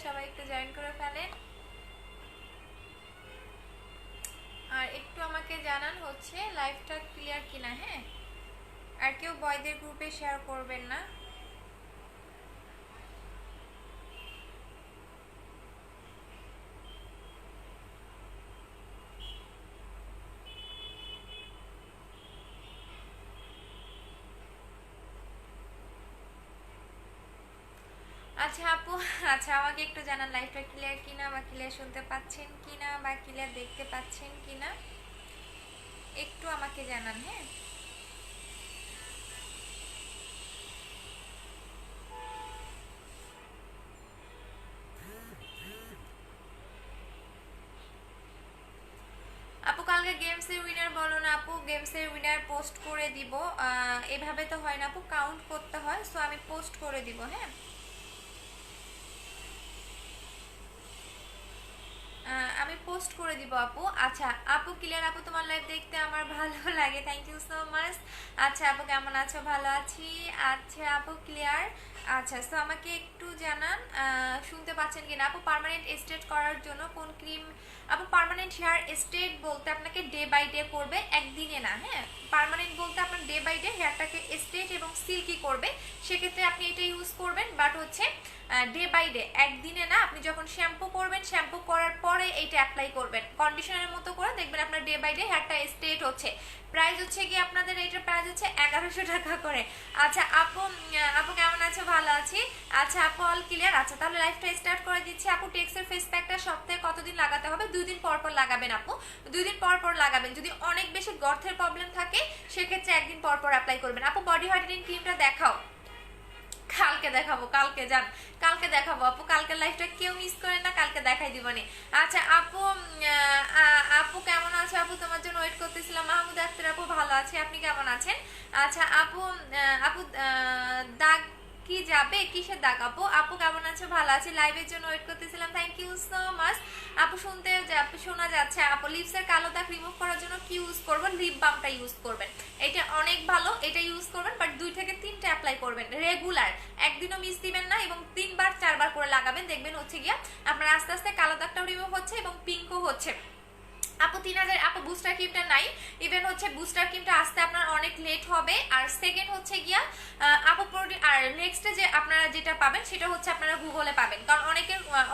সবাই একটু জয়েন করে ফেলেন। আর একটু আমাকে জানান হচ্ছে লাইভটা ক্লিয়ার কিনা। হ্যাঁ, আর কেউ বয়দের গ্রুপে শেয়ার করবেন না। আচ্ছা আপু, আচ্ছা আমাকে একটু জানান লাইভটা ক্লিয়ার কিনা, বা ক্লিয়ার শুনতে পাচ্ছেন কিনা, বা ক্লিয়ার দেখতে পাচ্ছেন কিনা, একটু আমাকে জানান। হ্যাঁ, আপু কালকে গেমসের উইনার বলো না আপু, গেমসের উইনার পোস্ট করে দিব। এভাবে তো হয় না আপু, কাউন্ট করতে হয়, সো আমি পোস্ট করে দিব। হ্যাঁ, আমি পোস্ট করে দিব আপু। আচ্ছা আপু ক্লিয়ার, আপু তোমার লাইভ দেখতে আমার ভালো লাগে, থ্যাংক ইউ সো মাচ। আচ্ছা আপু কেমন আছো? ভালো আছি। আচ্ছা আপু ক্লিয়ার। আচ্ছা তো আমাকে একটু জানান শুনতে পাচ্ছেন কিনা। আপু পার্মানেন্ট স্ট্রেট করার জন্য কোন ক্রিম? আপু পার্মানেন্ট হেয়ার স্ট্রেট বলতে আপনাকে ডে বাই ডে করবে, একদিনে না। হ্যাঁ, পার্মানেন্ট বলতে আপনার ডে বাই ডে হেয়ারটাকে স্ট্রেট এবং সিল্কি করবে, সেক্ষেত্রে আপনি এটা ইউজ করবেন। বাট হচ্ছে ডে বাই ডে, একদিনে না। আপনি যখন শ্যাম্পু করবেন, শ্যাম্পু করার পরে এইটা অ্যাপ্লাই করবেন কন্ডিশনারের মতো করে, দেখবেন আপনার ডে বাই ডে হেয়ারটা স্ট্রেট হচ্ছে। প্রাইস হচ্ছে কি আপনাদের এইটার প্রাইস হচ্ছে 1100 টাকা করে। আচ্ছা আপু, আপু কেমন আছো? ভালো আছি। আচ্ছা আপু অল ক্লিয়ার। আচ্ছা তাহলে লাইফটা স্টার্ট করে দিচ্ছি। আপু টেক্সের ফেস প্যাকটা সপ্তাহে কতদিন লাগাতে হবে? 2 দিন পর পর লাগাবেন আপু, 2 দিন পর পর লাগাবেন। যদি অনেক বেশি গর্তের প্রবলেম থাকে সেক্ষেত্রে একদিন পর পর অ্যাপ্লাই করবেন। আপু বডি হোয়াইটেনিং ক্রিমটা দেখাও। কালকে দেখাবো, কালকে যান, কালকে দেখাবো আপু, কালকে লাইফটা কেউ মিস করেন না, কালকে দেখাই দিবনি। আচ্ছা আপু, আপু কেমন আছো? আপু তোমার জন্য ওয়েট করতেছিলাম। মাহমুদ আক্তার আপু ভালো আছে, আপনি কেমন আছেন? আচ্ছা আপু, আপু দাগ কি যাবে? কিসের দাগ আপু? আপু কেমন আছো? ভালো আছি, লাইভের জন্য ওয়েট করতেছিলাম, থ্যাংক ইউ সো মাচ। আপু শোনা যাচ্ছে। আপু লিপসের কালো দাগ রিমুভ করার জন্য কি ইউজ করব? লিপ বামটা ইউজ করবেন, এটা অনেক ভালো, এটা ইউজ করবেন। বাট 2 থেকে 3টা অ্যাপ্লাই করবেন রেগুলার, একদিনও মিস দিবেন না, এবং 3বার 4বার করে লাগাবেন। দেখবেন হচ্ছে গিয়া আপনার আস্তে আস্তে কালো দাগটাও রিমুভ হচ্ছে এবং পিঙ্কও হচ্ছে। আপু 3000। আপু বুস্টার ক্রিমটা নাই, ইভেন হচ্ছে বুস্টার ক্রিমটা আসতে আপনার অনেক লেট হবে। আর সেকেন্ড হচ্ছে গিয়া আপু প্রোটিন, আর নেক্সটে যে আপনারা যেটা পাবেন সেটা হচ্ছে আপনারা গুগলে পাবেন, কারণ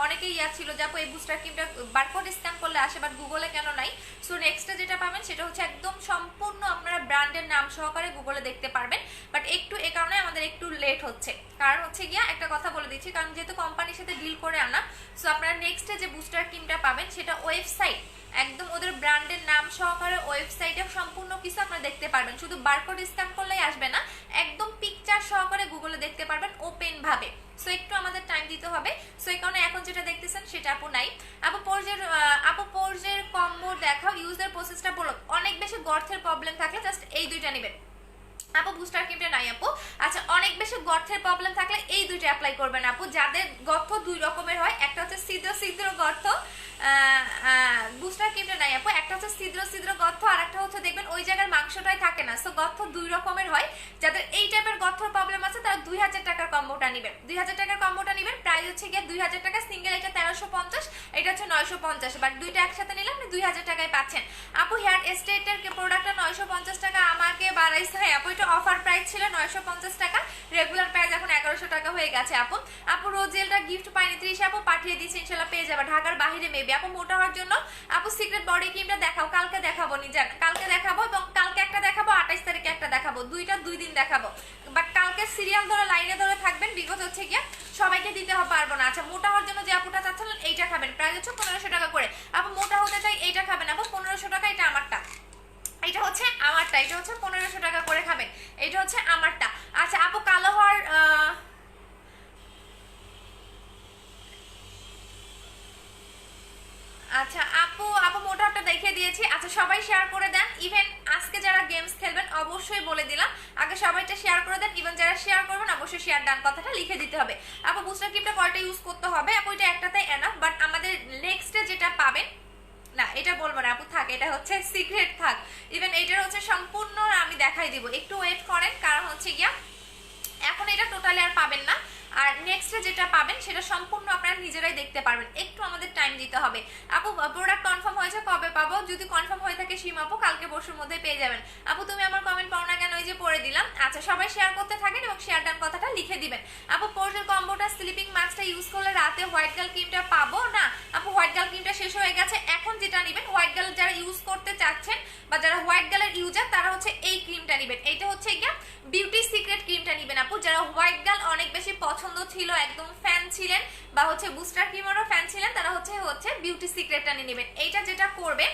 অনেকেই ইয়া ছিল যে আপু এই বুস্টার ক্রিমটা বারকোড স্ক্যান করলে আসে, বাট গুগলে কেন নাই। সো নেক্সটে যেটা পাবেন সেটা হচ্ছে একদম সম্পূর্ণ আপনারা ব্র্যান্ডের নাম সহকারে গুগলে দেখতে পারবেন। বাট একটু এ কারণে আমাদের একটু লেট হচ্ছে, কারণ হচ্ছে গিয়া একটা কথা বলে দিচ্ছি, কারণ যেহেতু কোম্পানির সাথে ডিল করে আনা, সো আপনারা নেক্সটে যে বুস্টার ক্রিমটা পাবেন সেটা ওয়েবসাইট, একদম ওদের ব্র্যান্ডের নাম সহকারে ওয়েবসাইটে সম্পূর্ণ কিছু আপনারা দেখতে পারবেন। শুধু বারকোড স্ক্যান করলেই আসবে না, একদম পিকচার সহকারে গুগলে দেখতে পারবেন ওপেন ভাবে। সো একটু আমাদের টাইম দিতে হবে, সো এই কারণে এখন যেটা দেখতেছেন সেটা আপু নাই। আপু পোর্জের কম্বো দেখাও, ইউজের প্রসেসটা বলো। অনেক বেশি গর্তের প্রবলেম থাকলে জাস্ট এই 2টা নেবেন আপু, বুস্টার ক্রিমটা নাই আপু। আচ্ছা অনেক বেশি গর্তের প্রবলেম থাকলে এই 2টা অ্যাপ্লাই করবেন আপু। যাদের গর্ত 2 রকমের হয়, একটা হচ্ছে ছিদ্র ছিদ্র গর্ত, বুস্টার ক্রিমটা নাই আপু। একটা হচ্ছে ছিদ্র ছিদ্র গর্ত, আর একটা হচ্ছে দেখবেন ওই জায়গার মাংসটাই থাকে না। সো গর্ত 2 রকমের হয়, যাদের এই টাইপের গর্তের প্রবলেম আছে তারা 2000 টাকার কম্বোটা নেবেন, 2000 টাকার কম্বোটা নেবেন। প্রাইস হচ্ছে গিয়ে 2000 টাকা সিঙ্গেল, এটা 1350, এটা হচ্ছে 950। বাট 2টা একসাথে নিলে আপনি 2000 টাকায় পাচ্ছেন। আপু হেয়ার স্ট্রেটের প্রোডাক্টটা 950 টাকা আমাকে বাড়াইছে। হ্যাঁ আপু, এটা অফার প্রাইস ছিল 950 টাকা, রেগুলার প্রাইস এখন 1100 টাকা হয়ে গেছে আপু। আপু রোজেলটা গিফট পাইনি 30, আপু পাঠিয়ে দিচ্ছি, ইনশাল্লাহ পেয়ে যাবে, ঢাকার বাইরে মেবি। আপু মোটা হওয়ার জন্য আপু সিক্রেট বডি ক্রিমটা দেখাও, কালকে দেখাবো নিজান, কালকে দেখাবো, এবং কালকে একটা দেখাবো, 28 তারিখে একটা দেখাবো, 2 দিন দেখাবো। বাট কালকে সিরিয়াল ধরে লাইনে ধরে থাকবেন, বিকজ হচ্ছে গিয়া সবাইকে দিতে পারবো না। আচ্ছা মোটা হওয়ার জন্য যে আপুটা চাচ্ছিলেন এইটা খাবেন, প্রাইস হচ্ছে 1500 টাকা করে। আপু মোটা হতে চাই এইটা খাবেন আপু, 1500 টাকা, এটা আমারটা, এটা হচ্ছে আমারটা, এটা হচ্ছে 1500 টাকা করে খাবেন, এটা হচ্ছে আমারটা। আচ্ছা আপু কালো হওয়ার আচ্ছা আপু, আপু মোটাটা দেখিয়ে দিয়েছি। আচ্ছা সবাই শেয়ার করে দেন, ইভেন আজকে যারা গেমস খেলবেন অবশ্যই বলে দিলাম, আগে সবাইটা শেয়ার করে দেন। ইভেন যারা শেয়ার করবেন অবশ্যই শেয়ার ডান কথাটা লিখে দিতে হবে। আপু বুস্টার ক্রিমটা কয়টা ইউজ করতে হবে? আপু এটা একটাতেই এনাফ, বাট আমাদের নেক্সটে যেটা পাবেন, না এটা বলবো না আপু, থাক, এটা হচ্ছে সিক্রেট থাক। ইভেন এটার হচ্ছে সম্পূর্ণ আমি দেখাই দিব, একটু ওয়েট করেন, কারণ হচ্ছে গিয়া এখন এটা টোটালি আর পাবেন না। আর নেক্সটে যেটা পাবেন সেটা সম্পূর্ণ আপনারা নিজেরাই দেখতে পারবেন, একটু আমাদের টাইম দিতে হবে। আপু প্রোডাক্ট কনফার্ম হয়েছে, কবে পাবো? যদি কনফার্ম হয়ে থাকে সীমা আপু কালকে পরশুর মধ্যে পেয়ে যাবেন। আপু তুমি আমার কমেন্ট পাও না কেন? ওই যে পড়ে দিলাম। আচ্ছা সবাই শেয়ার করতে থাকেন এবং শেয়ার ডান কথাটা লিখে দিবেন। আপু পোর্টের কম্বোটা স্লিপিং মাস্কটা ইউজ করলে রাতে হোয়াইট গার্ল ক্রিমটা পাবো না? আপু হোয়াইট গার্ল ক্রিমটা শেষ হয়ে গেছে, এখন যেটা নেবেন হোয়াইট গার্ল যারা ইউজ করতে চাচ্ছেন বা যারা হোয়াইট গার্লের ইউজার তারা হচ্ছে এই ক্রিমটা নেবেন। এইটা হচ্ছে গিয়া বিউটি সিক্রেট ক্রিমটা নেবেন আপু। যারা হোয়াইট গার্ল অনেক বেশি পছন্দ ছিল, একদম ফ্যান ছিলেন, বা হচ্ছে বুস্টার ক্রিমেরও ফ্যান ছিলেন, তারা হচ্ছে বিউটি সিক্রেটটা নিয়ে নেবেন। এইটা যেটা করবে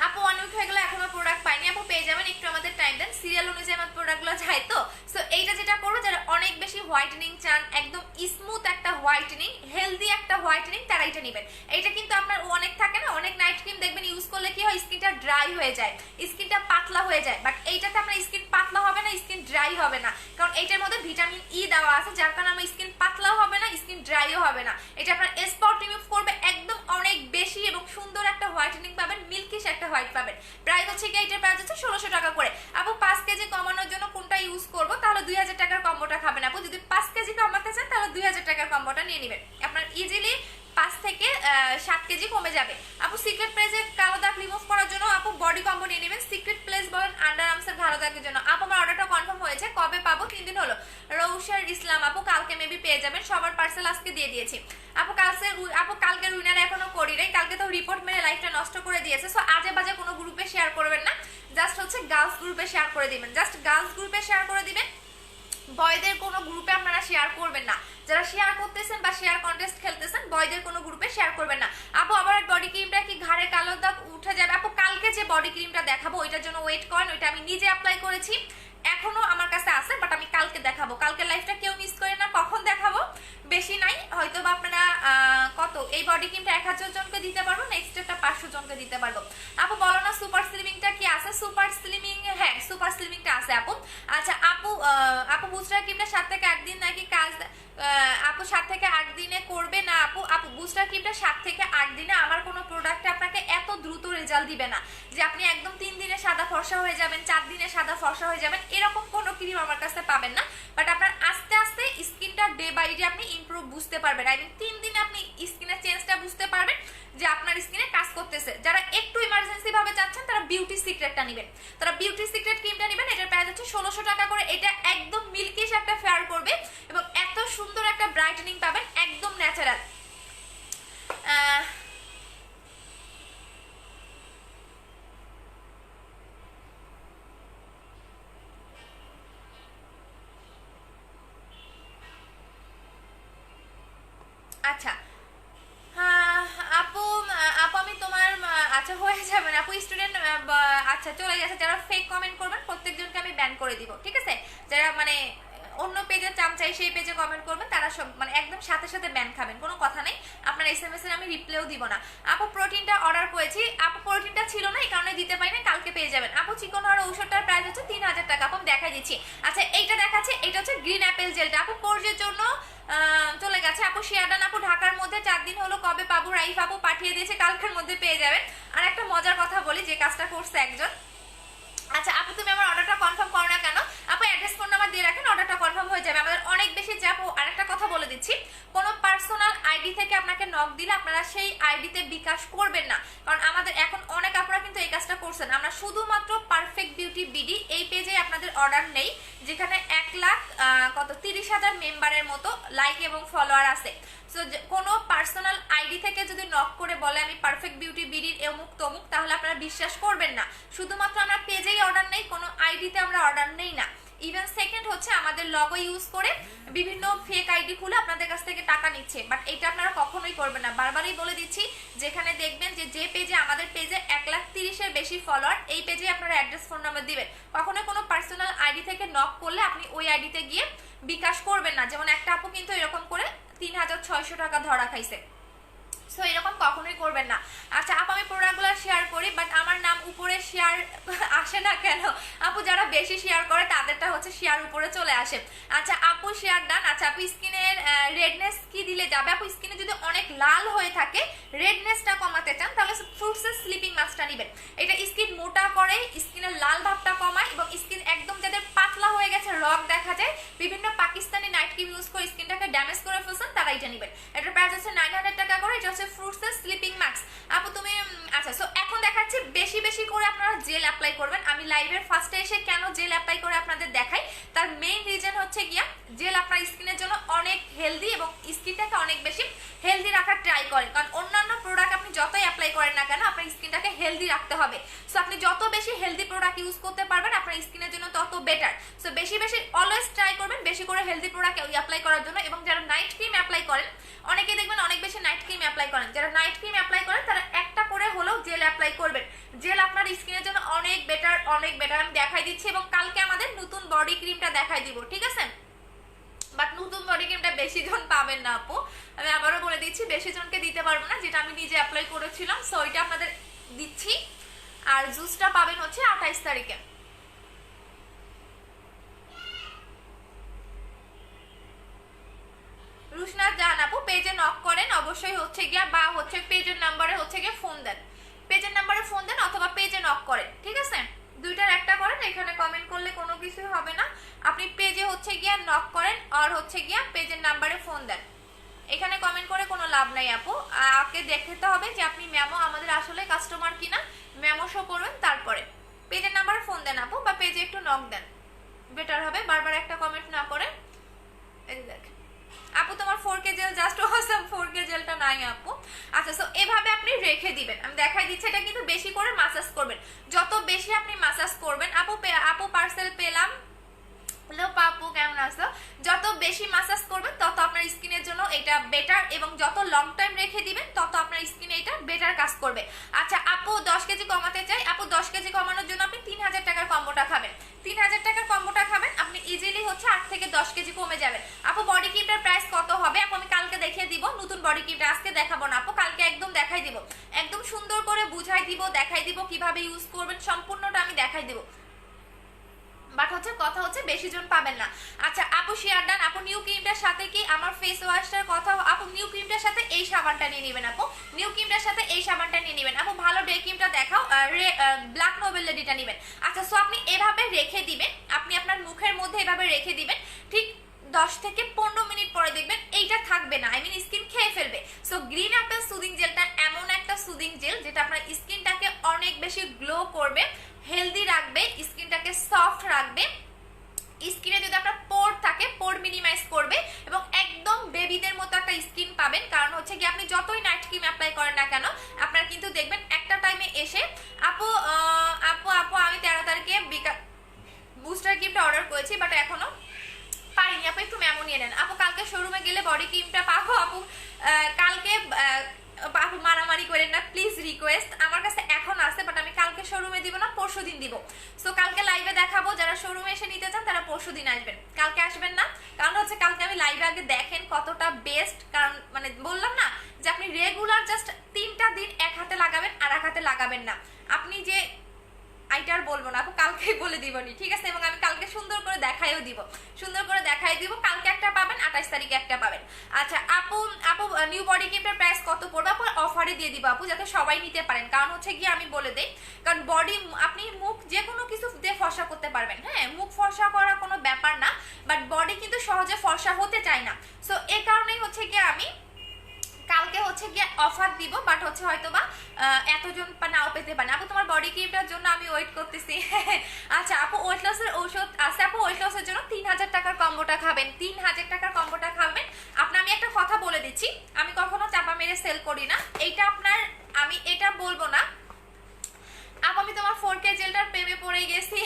আপু 1 উইক হয়ে গেলে এখনো প্রোডাক্ট পাইনি, আপু পেয়ে যাবেন, একটু আমাদের টাইম দেন, সিরিয়াল অনুযায়ী আমার প্রোডাক্টগুলো যায় তো। সো এইটা যেটা করবো যারা অনেক বেশি হোয়াইটেনিং চান, একদম স্মুথ একটা হোয়াইটেনিং, হেলদি একটা হোয়াইটেনিং, তারা এটা নেবেন। এটা কিন্তু আপনার অনেক থাকে না, অনেক নাইট ক্রিম দেখবেন ইউজ করলে কি হয়, স্কিনটা ড্রাই হয়ে যায়, স্কিনটা পাতলা হয়ে যায়, বাট এইটাতে আপনার স্কিন পাতলা হবে না, স্কিন ড্রাই হবে না, কারণ এইটার মধ্যে ভিটামিন ই দেওয়া আছে, যার কারণে আমার স্কিন পাতলাও হবে না, স্কিন ড্রাইও হবে না। এটা আপনার স্পট রিমুভ করবে, একদম অনেক বেশি এবং সুন্দর একটা হোয়াইটেনিং পাবেন, মিল্কিশ একটা হোয়াইট পাবেন। প্রাইস হচ্ছে কি, এটার প্রাইস হচ্ছে 1600 টাকা করে। আপু 5 কেজি কমানোর জন্য কোনটা ইউজ করবো? তাহলে 2000 টাকার কম্বোটা খাবেন আপু। যদি 5 কেজি কমাতে চান তাহলে 2000 টাকার কম্বোটা নিয়ে নেবেন, আপনার ইজিলি 5 থেকে 7 কেজি কমে যাবে। আপু সিক্রেট প্লেসের কালো দাগ রিমুভ করার জন্য আপু বডি কম্বো নিয়ে নেবেন। সিক্রেট প্লেস বলেন আন্ডার আর্মসের কালো দাগের জন্য। আপু আমার অর্ডারটা কনফার্ম হয়েছে, কবে পাবো? 3 দিন হলো। রৌশার ইসলাম আপু কালকে মেবি পেয়ে যাবেন, সবার পার্সেল আজকে দিয়ে দিয়েছি। আপু কালকে উইনার এখনো করি নাই, কালকে তো রিপোর্ট মেরে লাইফটা নষ্ট করে দিয়েছে। সো আজে বাজে কোনো গ্রুপে শেয়ার করবেন না, জাস্ট হচ্ছে গার্লস গ্রুপে শেয়ার করে দিবেন, জাস্ট গার্লস গ্রুপে শেয়ার করে দিবেন, বয়দের কোনো গ্রুপে আপনারা শেয়ার করবেন না। যারা শেয়ার করতেছেন বা শেয়ার কন্টেস্ট খেলতেছেন, বয়দের কোনো গ্রুপে শেয়ার করবেন না। আপু আবার বডি ক্রিমটা কি ঘাড়ে কালো দাগ উঠে যাবে? আপু কালকে যে বডি ক্রিমটা দেখাবো ওইটার জন্য ওয়েট করেন, ওইটা আমি নিজে অ্যাপ্লাই করেছি, এখনো আমার কাছে আছে, বাট আমি কালকে দেখাবো। কালকে লাইফটা কেউ মিস করে না, কখন দেখাবো বেশি নাই, হয়তো বা আপনারা কত এই বডি ক্রিমটা 1000 জনকে দিতে পারবো, নেক্সট একটা 500 জনকে দিতে পারবো। আপু বলো না সুপার স্লিমিংটা কি আছে? সুপার স্লিমিং, হ্যাঁ সুপার স্লিমিংটা আছে আপু। আচ্ছা আপু বুস্টার ক্রিমটা 7 থেকে 8 দিন নাকি কাজ? আপু 7 থেকে 8 দিনে করবে না আপু বুস্টার ক্রিমটা 7 থেকে 8 দিনে আমার কোনো প্রোডাক্টে আপনাকে এত দ্রুত রেজাল্ট দিবে না যে আপনি একদম 3 দিনে সাদা ফর্সা হয়ে যাবেন, 4 দিনে সাদা ফর্সা হয়ে যাবেন, এরকম কোনো ক্রিম আমার কাছে পাবেন না। বাট আপনার আস্তে আস্তে স্কিনটা ডে বাই ডে আপনি ইমপ্রুভ বুঝতে পারবেন, আই মিন 3 দিনে আপনি স্কিনের চেঞ্জটা বুঝতে পারবেন যে আপনার স্কিনে কাজ করতেছে। যারা একটু ইমার্জেন্সি ভাবে চাচ্ছেন তারা বিউটি সিক্রেটটা নেবেন, তারা বিউটি সিক্রেট ক্রিমটা নেবেন। এটার প্রাইস হচ্ছে 1600 টাকা করে। এটা একদম মিল্কিশ একটা ফেয়ার করবে এবং এত সুন্দর একটা ব্রাইটেনিং পাবেন, একদম ন্যাচারাল। আচ্ছা আপু আপু আমি তোমার আচ্ছা হয়ে যাবেন আপু, স্টুডেন্ট আচ্ছা চলে গেছে। যারা ফেক কমেন্ট করবেন প্রত্যেকজনকে আমি ব্যান করে দিব, ঠিক আছে? যারা মানে অন্য পেজে চামচাই সেই পেজে কমেন্ট করবেন তারা সব মানে একদম সাথে সাথে ব্যান খাবেন, কোনো কথা নেই। আপনার SMS এর আমি রিপ্লাইও দিব না। আপু প্রোটিনটা অর্ডার করেছি, আপু প্রোটিনটা ছিল না এই কারণে দিতে পারি না, কালকে পেয়ে যাবেন। আপু চিকন হওয়ার ঔষধটার প্রাইস হচ্ছে 3000 টাকা। আপু আমি দেখাই দিচ্ছি। আচ্ছা এইটা দেখাচ্ছে, এটা হচ্ছে গ্রিন অ্যাপেল জেলটা। আপু কোর্সের জন্য চলে গেছে। আপু শিয়ারডান আপু ঢাকার মধ্যে 4 দিন হলো, কবে পাবো? রাইফ আপু পাঠিয়ে দিয়েছে, কালকের মধ্যে পেয়ে যাবেন। আর একটা মজার কথা বলি, যে কাজটা করছে একজন। আচ্ছা আপু তুমি আমার অর্ডারটা কনফার্ম করো না কেন? আপু অ্যাড্রেস ফোন নাম্বার দিয়ে রাখেন, অর্ডারটা কনফার্ম হয়ে যাবে। আমাদের অনেক বেশি চাপ। আরেকটা কথা বলে দিচ্ছি, কোনো পার্সোনাল আইডি থেকে আপনাকে নক দিলে আপনারা সেই আইডিতে বিকাশ করবেন না, কারণ আমাদের এখন অনেক আপনারা কিন্তু এই কাজটা করছেন। আমরা শুধুমাত্র পারফেক্ট বিউটি বিডি এই পেজে আপনাদের অর্ডার নেই, যেখানে 1,30,000 মেম্বারের মতো লাইক এবং ফলোয়ার আছে। সো কোনো পার্সোনাল আইডি থেকে যদি নক করে বলে আমি পারফেক্ট বিউটি বিডির অমুক তমুক, তাহলে আপনারা বিশ্বাস করবেন না। শুধুমাত্র আমরা পেজেই অর্ডার নেই, কোনো আইডিতে আমরা অর্ডার নেই না। ইভেন সেকেন্ড হচ্ছে আমাদের লগো ইউজ করে বিভিন্ন ফেক আইডি খুলে আপনাদের কাছ থেকে টাকা নিচ্ছে, বাট এটা আপনারা কখনোই করবেন না। বারবারই বলে দিচ্ছি, যেখানে দেখবেন যে পেজে আমাদের পেজে 1,30,000-এর বেশি ফলোয়ার, এই পেজে আপনারা অ্যাড্রেস ফোন নাম্বার দিবেন। কখনোই কোনো পার্সোনাল আইডি থেকে নক করলে আপনি ওই আইডিতে গিয়ে বিকাশ করবেন না। যেমন একটা আপু কিন্তু এরকম করে 3600 টাকা ধরা খাইছে। সো এরকম কখনোই করবেন না। আচ্ছা আপু আমি প্রোডাক্টগুলো শেয়ার করি, বাট আমার নাম উপরে শেয়ার আসে না কেন? আপু যারা বেশি শেয়ার করে তাদেরটা হচ্ছে শেয়ার উপরে চলে আসে। আচ্ছা আপু শেয়ার ডান। আচ্ছা আপু স্কিনের রেডনেস কি দিলে যাবে? আপু স্কিনে যদি অনেক লাল হয়ে থাকে, রেডনেসটা কমাতে চান, তাহলে ফ্রুটসের স্লিপিং মাস্কটা নেবেন। এটা স্কিন মোটা করে, স্কিনের লাল ভাবটা কমায় এবং স্কিন একদম যাদের পাতলা হয়ে গেছে, রগ দেখা যায়, বিভিন্ন পাকিস্তানি নাইট ক্রিম ইউজ করে এটা নেবেন। এটার প্রাইস হচ্ছে 900 টাকা করে। এটা হচ্ছে ফ্রুটসের স্লিপিং ম্যাক্স। আপু তুমি আচ্ছা সো এখন দেখাচ্ছি বেশি বেশি করে আপনারা জেল অ্যাপ্লাই করবেন। আমি লাইভের ফার্স্টে এসে কেন জেল অ্যাপ্লাই করে আপনাদের দেখাই, তার মেইন রিজন হচ্ছে গিয়া জেল আপনার স্কিনের জন্য অনেক হেলদি এবং স্কিনটাকে অনেক বেশি হেলদি রাখার ট্রাই করে। কারণ অন্যান্য প্রোডাক্ট আপনি যতই অ্যাপ্লাই করেন না কেন আপনার স্কিনটাকে হেলদি রাখতে হবে। সো আপনি যত বেশি হেলদি প্রোডাক্ট ইউজ করতে পারবেন আপনার স্কিনের জন্য তত বেটার। সো বেশি বেশি অলওয়েজ ট্রাই করবেন বেশি করে হেলদি প্রোডাক্ট অ্যাপ্লাই করার জন্য। এবং যারা নাইট ক্রিম অ্যাপ্লাই করেন, অনেকে দেখবেন অনেক বেশি নাইট ক্রিম অ্যাপ্লাই করেন, যারা নাইট ক্রিম অ্যাপ্লাই করেন তারা একটা করে হলেও জেল অ্যাপ্লাই করবেন। জেল আপনার স্কিনের জন্য অনেক বেটার, অনেক বেটার। আমি দেখাই দিচ্ছি এবং কালকে আমাদের নতুন বডি ক্রিমটা দেখাই দিব, ঠিক আছে? বাট নতুন বডি ক্রিমটা বেশি জন পাবেন না আপু, আমি আবারও বলে দিচ্ছি বেশি জনকে দিতে পারবো না, যেটা আমি নিজে অ্যাপ্লাই করেছিলাম। সো এটা আপনাদের দিচ্ছি। আর জুসটা পাবেন হচ্ছে 28 তারিখে। রুশনা জান আপু পেজে নক করেন অবশ্যই হচ্ছে গিয়া, বা হচ্ছে পেজের নাম্বারে হচ্ছে গিয়ে ফোন দেন, পেজের নাম্বারে ফোন দেন অথবা পেজে নক করেন, ঠিক আছে? দুইটার একটা করেন, এখানে কমেন্ট করলে কোনো কিছুই হবে না। আপনি পেজে হচ্ছে গিয়া নক করেন আর হচ্ছে গিয়া পেজের নাম্বারে ফোন দেন। এখানে কমেন্ট করে কোনো লাভ নাই আপু, আগে দেখতে হবে যে আপনি ম্যামো আমাদের আসলে কাস্টমার কিনা, ম্যামো শো করবেন, তারপরে পেজের নাম্বারে ফোন দেন আপু, বা পেজে একটু নক দেন, বেটার হবে বারবার একটা কমেন্ট না করে। এই দেখেন আপু তোমার 4K jail just awesome, 4K জেলটা নাই আপু। আচ্ছা সো এভাবে আপনি রেখে দিবেন, আমি দেখাই দিচ্ছি। এটা কিন্তু বেশি করে মাসাজ করবেন, যত বেশি আপনি মাসাজ করবেন। আপু পার্সেল পেলাম, হ্যালো পাপু কেমন আছো? যত বেশি মাসাজ করবেন তত আপনার স্কিনের জন্য এটা বেটার, এবং যত লং টাইম রেখে দিবেন তত আপনার স্কিনে এটা বেটার কাজ করবে। আচ্ছা আপু 10 কেজি কমাতে চাই, আপু 10 কেজি কমানোর জন্য আপনি 3000 টাকার কম্বোটা খাবেন, 3000 টাকার কম্বোটা খাবেন, আপনি ইজিলি হচ্ছে 8 থেকে 10 কেজি কমে যাবেন। আপু বডি ক্রিমটার প্রাইস কত হবে? আপু আমি কালকে দেখিয়ে দিব নতুন বডি ক্রিমটা, আজকে দেখাবো না আপু, কালকে একদম দেখাই দিব, একদম সুন্দর করে বুঝাই দিব, দেখাই দিব কিভাবে ইউজ করবেন, সম্পূর্ণটা আমি দেখাই দিব। বাট হচ্ছে কথা হচ্ছে বেশি জন পাবেন না। আচ্ছা আপু শেয়ার ডান। আপু নিউ ক্রিমটার সাথে কি আমার ফেস ওয়াশটার কথা, আপু নিউ ক্রিমটার সাথে এই সাবানটা নিয়ে নেবেন, আপু নিউ ক্রিমটার সাথে এই সাবানটা নিয়ে নেবেন। আপু ভালো ডে ক্রিমটা দেখাও, ব্ল্যাক নোবেল লেডিটা নেবেন। আচ্ছা সো আপনি এভাবে রেখে দিবেন, আপনি আপনার মুখের মধ্যে এভাবে রেখে দিবেন, ঠিক 10 থেকে 15 মিনিট পরে দেখবেন এইটা থাকবে না, আই মিন স্কিন খেয়ে ফেলবে। সো গ্রিন অ্যাপেল সুদিং জেলটা এমন একটা সুদিং জেল যেটা আপনার স্কিনটাকে অনেক বেশি গ্লো করবে, হেলদি রাখবে, স্কিনটাকে সফট রাখবে, স্কিনে যদি আপনার পোর থাকে পোর মিনিমাইজ করবে, এবং একদম বেবিদের মতো একটা স্কিন পাবেন। কারণ হচ্ছে কি আপনি যতই নাইট ক্রিম অ্যাপ্লাই করেন না কেন আপনার কিন্তু দেখবেন একটা টাইমে এসে আপু আপু আপু আমি 13 তারিখে বুস্টার ক্রিমটা অর্ডার করেছি বাট এখনো পারিনি, আপু একটু মেমো নিয়ে নেন। আপু কালকে শোরুমে গেলে বডি ক্রিমটা পাবো? আপু কালকে আপু মারামারি করেন না প্লিজ, রিকোয়েস্ট, আমার কাছে এখন আছে বাট আমি কালকে শোরুমে দিব না, পরশু দিন দিব। সো কালকে লাইভে দেখাবো, যারা শোরুমে এসে নিতে চান তারা পরশু দিন আসবেন, কালকে আসবেন না। কারণ হচ্ছে কালকে আমি লাইভে আগে দেখেন কতটা বেস্ট, কারণ মানে বললাম না যে আপনি রেগুলার জাস্ট 3টা দিন এক হাতে লাগাবেন আর এক হাতে লাগাবেন না, আপনি যে আইটার বলবো না আপু, কালকেই বলে দিবনি, ঠিক আছে? এবং আমি কালকে সুন্দর করে দেখাইও দিব, সুন্দর করে দেখাই দিব। কালকে একটা পাবেন, 28 তারিখে একটা পাবেন। আচ্ছা আপু আপু নিউ বডি ক্রিমটার প্রাইস কত পড়বে? আপু অফারে দিয়ে দিব আপু, যাতে সবাই নিতে পারেন। কারণ হচ্ছে গিয়ে আমি বলে দেই, কারণ বডি আপনি মুখ যে কোনো কিছু দিয়ে ফর্সা করতে পারবেন, হ্যাঁ মুখ ফর্সা করা কোনো ব্যাপার না, বাট বডি কিন্তু সহজে ফর্সা হতে চায় না। সো এই কারণেই হচ্ছে গিয়ে আমি কালকে হচ্ছে গিয়ে অফার দিব, বাট হচ্ছে হয়তো বা এতজন নাও পেতে পারেন। আপু তোমার বডি ক্রিমটার জন্য আমি ওয়েট করতেছি। আচ্ছা আপু ওয়েট লসের ঔষধ আছে? আপু ওয়েট লসের জন্য 3000 টাকার কম্বোটা খাবেন, 3000 টাকার কম্বোটা খাবেন। আপনার আমি একটা কথা বলে দিচ্ছি, আমি কখনো চাপা মেরে সেল করি না, এইটা আপনার আমি এটা বলবো না। আপু আমি তোমার 4K জেলটার প্রেমে পড়ে গেছি।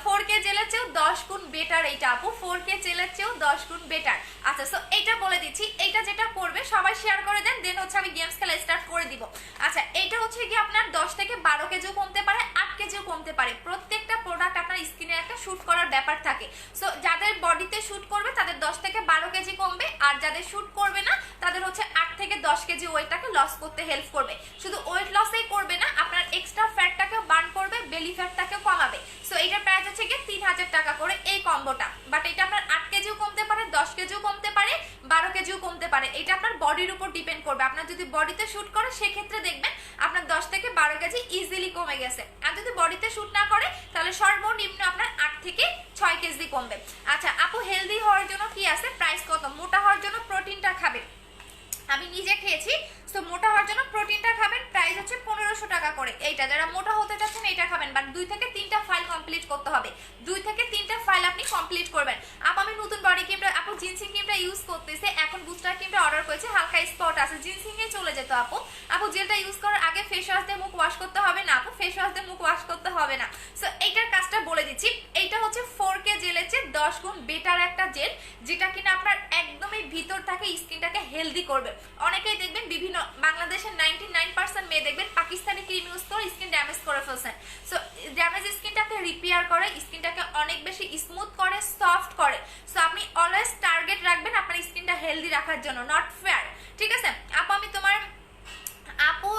4K জেলের চেয়েও 10 গুণ বেটার এইটা আপু, 4K জেলের চেয়েও 10 গুণ বেটার। আচ্ছা সো এইটা বলে দিচ্ছি, এইটা যেটা করবে সবাই শেয়ার করে দেন, দেন হচ্ছে আমি গেমস খেলা স্টার্ট করে দিব। আচ্ছা এইটা হচ্ছে কি আপনার 10 থেকে 12 কেজিও কমতে পারে, 8 কেজিও কমতে পারে। প্রত্যেকটা প্রোডাক্ট আপনার স্কিনে একটা শুট করার ব্যাপার থাকে। সো যাদের বডিতে শুট করবে তাদের 10 থেকে 12 কেজি কমবে, আর যাদের শুট করবে না তাদের হচ্ছে 8 থেকে 10 কেজি ওয়েটটাকে লস করতে হেল্প করবে। শুধু ওয়েট লসই করবে না, আপনার এক্সট্রা ফ্যাটটাকে বার্ন করবে, বেলি ফ্যাটটাকে কমাবে। সো এইটার প্রাইস হচ্ছে গিয়ে 3000 টাকা করে এই কম্বোটা। বাট এটা আপনার 8 কেজিও কমতে পারে, 10 কেজিও কমতে পারে, 12 কেজিও কমতে পারে। এটা আপনার বডির উপর ডিপেন্ড করবে। আপনার যদি বডিতে শুট করে সেক্ষেত্রে দেখবেন আপনার 10 থেকে 12 কেজি ইজিলি কমে গেছে। আর যদি বডিতে শুট না করে তাহলে সর্বনিম্ন আপনার 8 থেকে 6 কেজি কমবে। আচ্ছা আপু হেলদি হওয়ার জন্য কি আছে, প্রাইস কত? মোটা হওয়ার জন্য প্রোটিনটা খাবেন, আমি নিজে খেয়েছি। সো মোটা হওয়ার জন্য প্রোটিনটা খাবেন, প্রাইস হচ্ছে 1500 টাকা করে। এইটা যারা মোটা হতে চাচ্ছেন এটা খাবেন, বাট 2 থেকে 3টা ফাইল কমপ্লিট করতে হবে। 2 থেকে 3টা ফাইল আপনি কমপ্লিট করবেন। আপু আমি নতুন বডি ক্রিমটা, আপু জিনসিং ক্রিমটা ইউজ করতেছে, এখন বুস্টার ক্রিমটা অর্ডার করেছে, হালকা স্পট আছে, জিনসিং এ চলে যেত আপু। আপু জেলটা ইউজ করার আগে ফেস ওয়াশ দিয়ে মুখ ওয়াশ করতে হবে না আপু, ফেস ওয়াশ দিয়ে মুখ ওয়াশ করতে হবে না। সো এইটার কাজটা বলে দিচ্ছি। এইটা হচ্ছে 4K জেলের চেয়ে 10 গুণ বেটার একটা জেল, যেটা কিনা আপনার একদমই ভিতর থেকে স্কিনটাকে হেলদি করবে। অনেকেই দেখবেন বিভিন্ন বাংলাদেশের 99% মেয়ে দেখবেন পাকিস্তানি ক্রিম ইউজ করে স্কিন ড্যামেজ করে ফেলছেন। সো ড্যামেজ স্কিনটাকে রিপেয়ার করে, স্কিনটাকে অনেক বেশি স্মুথ করে, সফট করে। সো আপনি অলওয়েজ টার্গেট রাখবেন আপনার স্কিনটা হেলদি রাখার জন্য, নট ফেয়ার। ঠিক আছে আপু, আমি তোমার আপু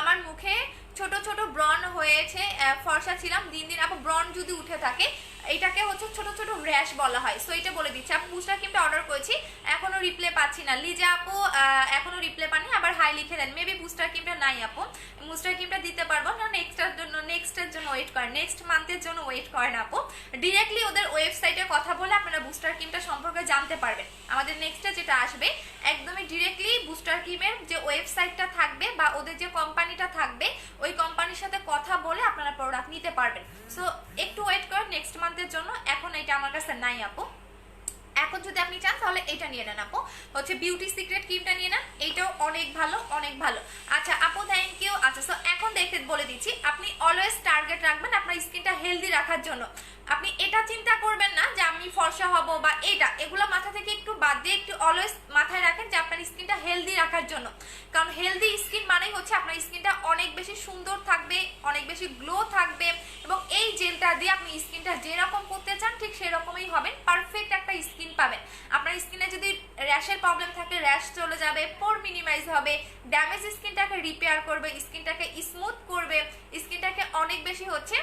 আমার মুখে ছোট ছোট ব্রন হয়েছে, ফর্সা ছিলাম, দিন দিন আপু ব্রন যদি উঠে থাকে এটাকে হচ্ছে ছোট ছোট র্যাশ বলা হয়। সো এটা বলে দিচ্ছি। আপু বুস্টার ক্রিমটা অর্ডার করেছি, এখনো রিপ্লে পাচ্ছি না। লিজা আপু এখনো রিপ্লে পাননি, আবার হাই লিখে দেন। মেবি বুস্টার ক্রিমটা নাই আপু, বুস্টার ক্রিমটা দিতে পারবো না, নেক্সটের জন্য ওয়েট করেন, নেক্সট মান্থের জন্য ওয়েট করেন আপু। ডিরেক্টলি ওদের ওয়েবসাইটে কথা বলে আপনারা বুস্টার ক্রিমটা সম্পর্কে জানতে পারবেন। আমাদের নেক্সটে যেটা আসবে একদমই ডিরেক্টলি বুস্টার ক্রিমের যে ওয়েবসাইটটা থাকবে বা ওদের যে কোম্পানিটা থাকবে ওই কোম্পানির সাথে কথা বলে আপনারা প্রোডাক্ট নিতে পারবেন। সো একটু ওয়েট করেন নেক্সট মান্থের জন্য, এখন এটা আমার কাছে নাই আপু। এখন যদি আপনি চান তাহলে এটা নিয়ে নেন আপু, হচ্ছে বিউটি সিক্রেট ক্রিমটা নিয়ে নেন, এইটাও অনেক ভালো, অনেক ভালো। আচ্ছা আপু থ্যাংক ইউ। আচ্ছা সো এখন দেখে বলে দিচ্ছি, আপনি অলওয়েজ টার্গেট রাখবেন আপনার স্কিনটা হেলদি রাখার জন্য। আপনি এটা চিন্তা করবেন না যে আমি ফর্সা হব বা এগুলো মাথা থেকে একটু বাদ দিয়ে একটু অলওয়েজ মাথায় রাখেন যে আপনার স্কিনটা হেলদি রাখার জন্য। কারণ হেলদি স্কিন মানেই হচ্ছে আপনার স্কিনটা অনেক বেশি সুন্দর থাকবে, অনেক বেশি গ্লো থাকবে, এবং এই জেলটা দিয়ে আপনি স্কিনটা যেরকম করতে চান ঠিক সেরকমই হবেন, পারফেক্ট একটা স্কিন পাবেন। আপনার স্কিনে যদি র্যাশের প্রবলেম থাকে র্যাশ চলে যাবে, পোর মিনিমাইজ হবে, ড্যামেজ স্কিনটাকে রিপেয়ার করবে, স্কিনটাকে স্মুথ করবে, স্কিনটাকে অনেক বেশি হচ্ছে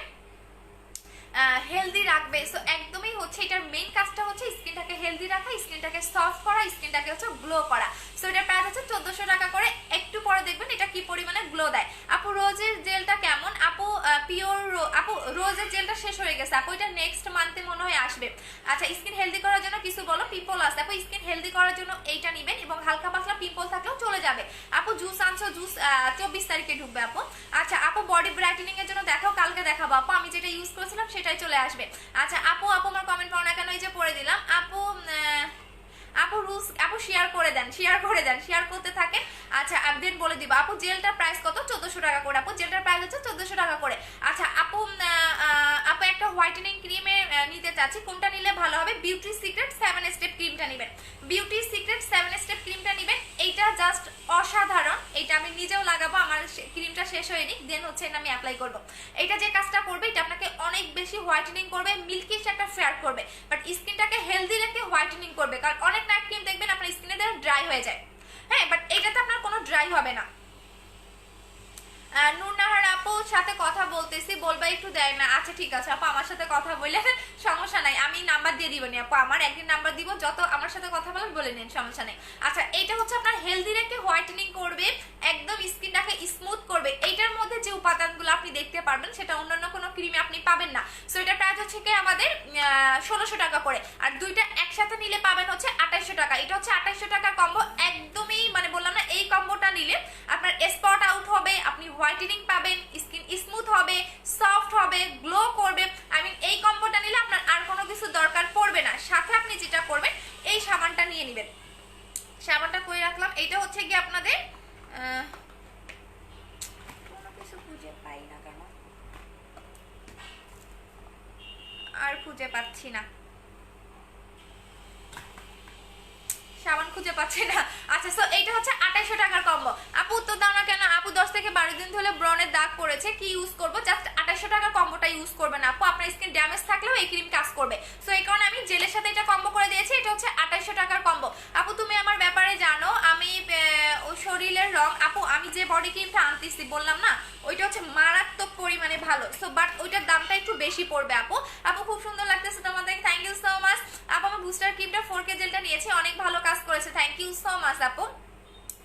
হেলদি রাখবে। সো একদমই হচ্ছে এটার মেইন কাজটা হচ্ছে স্কিনটাকে হেলদি রাখা, স্কিনটাকে সফট করা, স্কিনটাকে হচ্ছে গ্লো করা। সো এটার প্রাইস হচ্ছে 1400 টাকা করে। একটু পরে দেখবেন এটা কি পরিমাণে গ্লো দেয়। আপু রোজের জেলটা কেমন? আপু পিওর আপু রোজের জেলটা শেষ হয়ে গেছে আপু, এটা নেক্সট মান্থে মনে হয় আসবে। আচ্ছা স্কিন হেলদি করার জন্য কিছু বলো। পিম্পল আছে আপু, স্কিন হেলদি করার জন্য এইটা নেবেন, এবং হালকা পাতলা পিম্পল থাকলেও চলে যাবে আপু। জুস আনছো, জুস 24 তারিখে ঢুকবে আপু। আচ্ছা আপু বডি ব্রাইটেনিং এর জন্য দেখাও, কালকে দেখাবো আপু, আমি যেটা ইউজ করেছিলাম সেটাই চলে আসবে। আচ্ছা আপু আমার কমেন্ট পড়ো না কেন, এই যে পড়ে দিলাম আপু। আপু শেয়ার করে দেন, শেয়ার করতে থাকেন। আচ্ছা আপডেট বলে দিব আপু। জেলটার প্রাইস কত? 1400 টাকা করে আপু, জেলটার প্রাইস হচ্ছে 1400 টাকা করে। আচ্ছা আপু একটা হোয়াইটেনিং ক্রিমে নিতে চাচ্ছি, কোনটা নিলে ভালো হবে? বিউটি সিক্রেট 7 স্টেপ ক্রিমটা নেবেন, বিউটি সিক্রেট 7 স্টেপ ক্রিমটা নেবেন। এইটা জাস্ট অসাধারণ, এইটা আমি নিজেও লাগাবো, আমার ক্রিমটা শেষ হয়নি, দেন হচ্ছে এটা আমি অ্যাপ্লাই করবো। এইটা যে কাজটা করবে এটা আপনাকে অনেক বেশি হোয়াইটেনিং করবে, মিল্কিশ একটা ফেয়ার করবে, বাট স্কিনটাকে হেলদি রেখে হোয়াইটেনিং করবে। কারণ অনেক নাইট ক্রিম দেখবেন আপনার স্কিনে ড্রাই হয়ে যায়, হ্যাঁ, বাট এইটাতে আপনার কোনো ড্রাই হবে না। নুরনাহার আপুর সাথে কথা বলতেছি, বলবা একটু দেয় না। আচ্ছা ঠিক আছে আপু, আমার সাথে কথা বলে সমস্যা নাই, আমি নাম্বার দিয়ে দিব নি আপু, আমার একদিন নাম্বার দিব, যত আমার সাথে কথা বলেন বলে নিন, সমস্যা নেই। আচ্ছা এইটা হচ্ছে আপনার হেলদি রেখে হোয়াইটেনিং করবে, একদম স্কিনটাকে স্মুথ করবে। এইটার মধ্যে যে উপাদানগুলো আপনি দেখতে পারবেন সেটা অন্যান্য কোনো ক্রিমে আপনি পাবেন না। সো এটার প্রাইস হচ্ছে কি আমাদের 1600 টাকা করে, আর দুইটা একসাথে নিলে পাবেন হচ্ছে 2800 টাকা। এটা হচ্ছে 2800 টাকার কম্বো, একদমই মানে বললাম না, এই কম্বোটা নিলে আপনার স্পট আউট হবে, আপনি হোয়াইটেনিং পাবেন, স্কিন স্মুথ হবে, সফট হবে, গ্লো করবে। আই মিন এই কম্বোটা নিলে আপনার আর কোনো কিছু দরকার পড়বে না। সাথে আপনি যেটা করবেন এই সাবানটা নিয়ে নেবেন, সাবানটা কই রাখলাম, এইটা হচ্ছে কি আপনাদের কোনো কিছু খুঁজে পাই না কেন, আর খুঁজে পাচ্ছি না, সাবান খুঁজে পাচ্ছে না। আচ্ছা সো এইটা হচ্ছে 2800 টাকার কম্বো। আপু উত্তর দাও না কেন? আপু 10 থেকে 12 দিন ধরে ব্রনের দাগ পড়েছে, কি ইউজ করব? জাস্ট 2800 টাকার কম্বোটা ইউজ করবেন আপু, আপনার স্কিন ড্যামেজ থাকলেও এই ক্রিম কাজ করবে। সো এই কারণে আমি জেলের সাথে এটা কম্বো করে দিয়েছি, এটা হচ্ছে 2800 টাকার কম্বো। আপু তুমি আমার ব্যাপারে জানো, আমি শরীরের রং আপু আমি যে বডি ক্রিমটা আনতেছি বললাম না ওইটা হচ্ছে মারাত্মক পরিমাণে ভালো, সো বাট ওইটার দামটা একটু বেশি পড়বে আপু। আপু খুব সুন্দর লাগতেছে তোমাদের, থ্যাংক ইউ সো মাচ আপু। আমি বুস্টার ক্রিমটা 4K জেলটা নিয়েছি, অনেক ভালো কাজ করেছে, থ্যাংক ইউ সো মাচ আপু,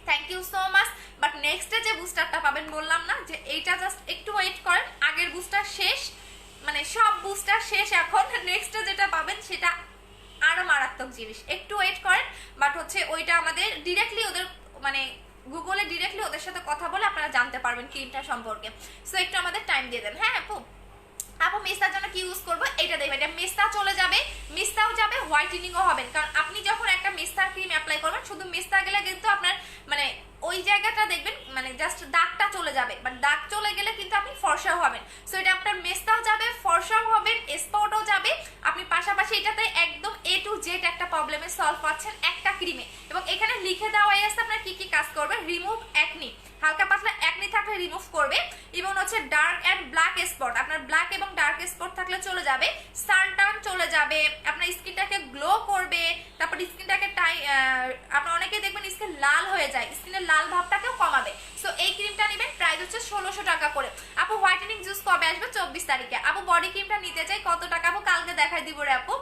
thank you so much. But নেক্সটে যে বুস্টারটা পাবেন বললাম না যে এইটা জাস্ট একটু ওয়েট করেন, আগের বুস্টার শেষ, মানে সব বুস্টার শেষ, এখন নেক্সটে যেটা পাবেন সেটা আরো মারাত্মক জিনিস, একটু ওয়েট করেন। বাট হচ্ছে ওইটা আমাদের ডিরেক্টলি ওদের মানে গুগলে ডিরেক্টলি ওদের সাথে কথা বলে আপনারা জানতে পারবেন ক্রিমটা সম্পর্কে, সো একটু আমাদের টাইম দিয়ে দেন। হ্যাঁ আপু, আপু মেস্তার জন্য কি ইউজ করবো এটা দেখবেন, এটা মেস্তা চলে যাবে, মেস্তাও যাবে, হোয়াইটেনিংও হবেন। কারণ আপনি যখন একটা মেস্তার ক্রিম অ্যাপ্লাই করবেন শুধু মেস্তা গেলে কিন্তু আপনার মানে ওই জায়গাটা দেখবেন মানে জাস্ট দাগটা চলে যাবে, বাট দাগ চলে গেলে কিন্তু আপনি ফর্সাও হবেন। সো এটা আপনার মেস্তাও যাবে, ফর্সাও হবেন, স্পটও যাবে, আপনি পাশাপাশি এটাতে একদম A to Z একটা প্রবলেমে সলভ পাচ্ছেন একটা ক্রিমে। এবং এখানে লিখে দেওয়া আছে আপনার কি কি কাজ করবে, রিমুভ অ্যাকনি, হালকা পাতলা অ্যাকনি থাকলে রিমুভ করবে, এবং হচ্ছে ডার্ক অ্যান্ড ব্ল্যাক স্পট, আপনার ব্ল্যাক এবং ডার্ক স্পট থাকলে চলে যাবে, সানটার্ন চলে যাবে, আপনার স্কিনটাকে গ্লো করবে, তারপর স্কিনটাকে আপনার অনেকে দেখবেন স্কিন লাল হয়ে যায়, স্কিনের লাল ভাবটাকেও কমাবে। সো এই ক্রিমটা নেবেন, প্রাইস হচ্ছে 1600 টাকা করে। আপু হোয়াইটেনিং জুস কবে আসবে? 24 তারিখে। আপু বডি ক্রিমটা নিতে চাই কত টাকা? আপু কালকে দেখাই দিব রে আপু,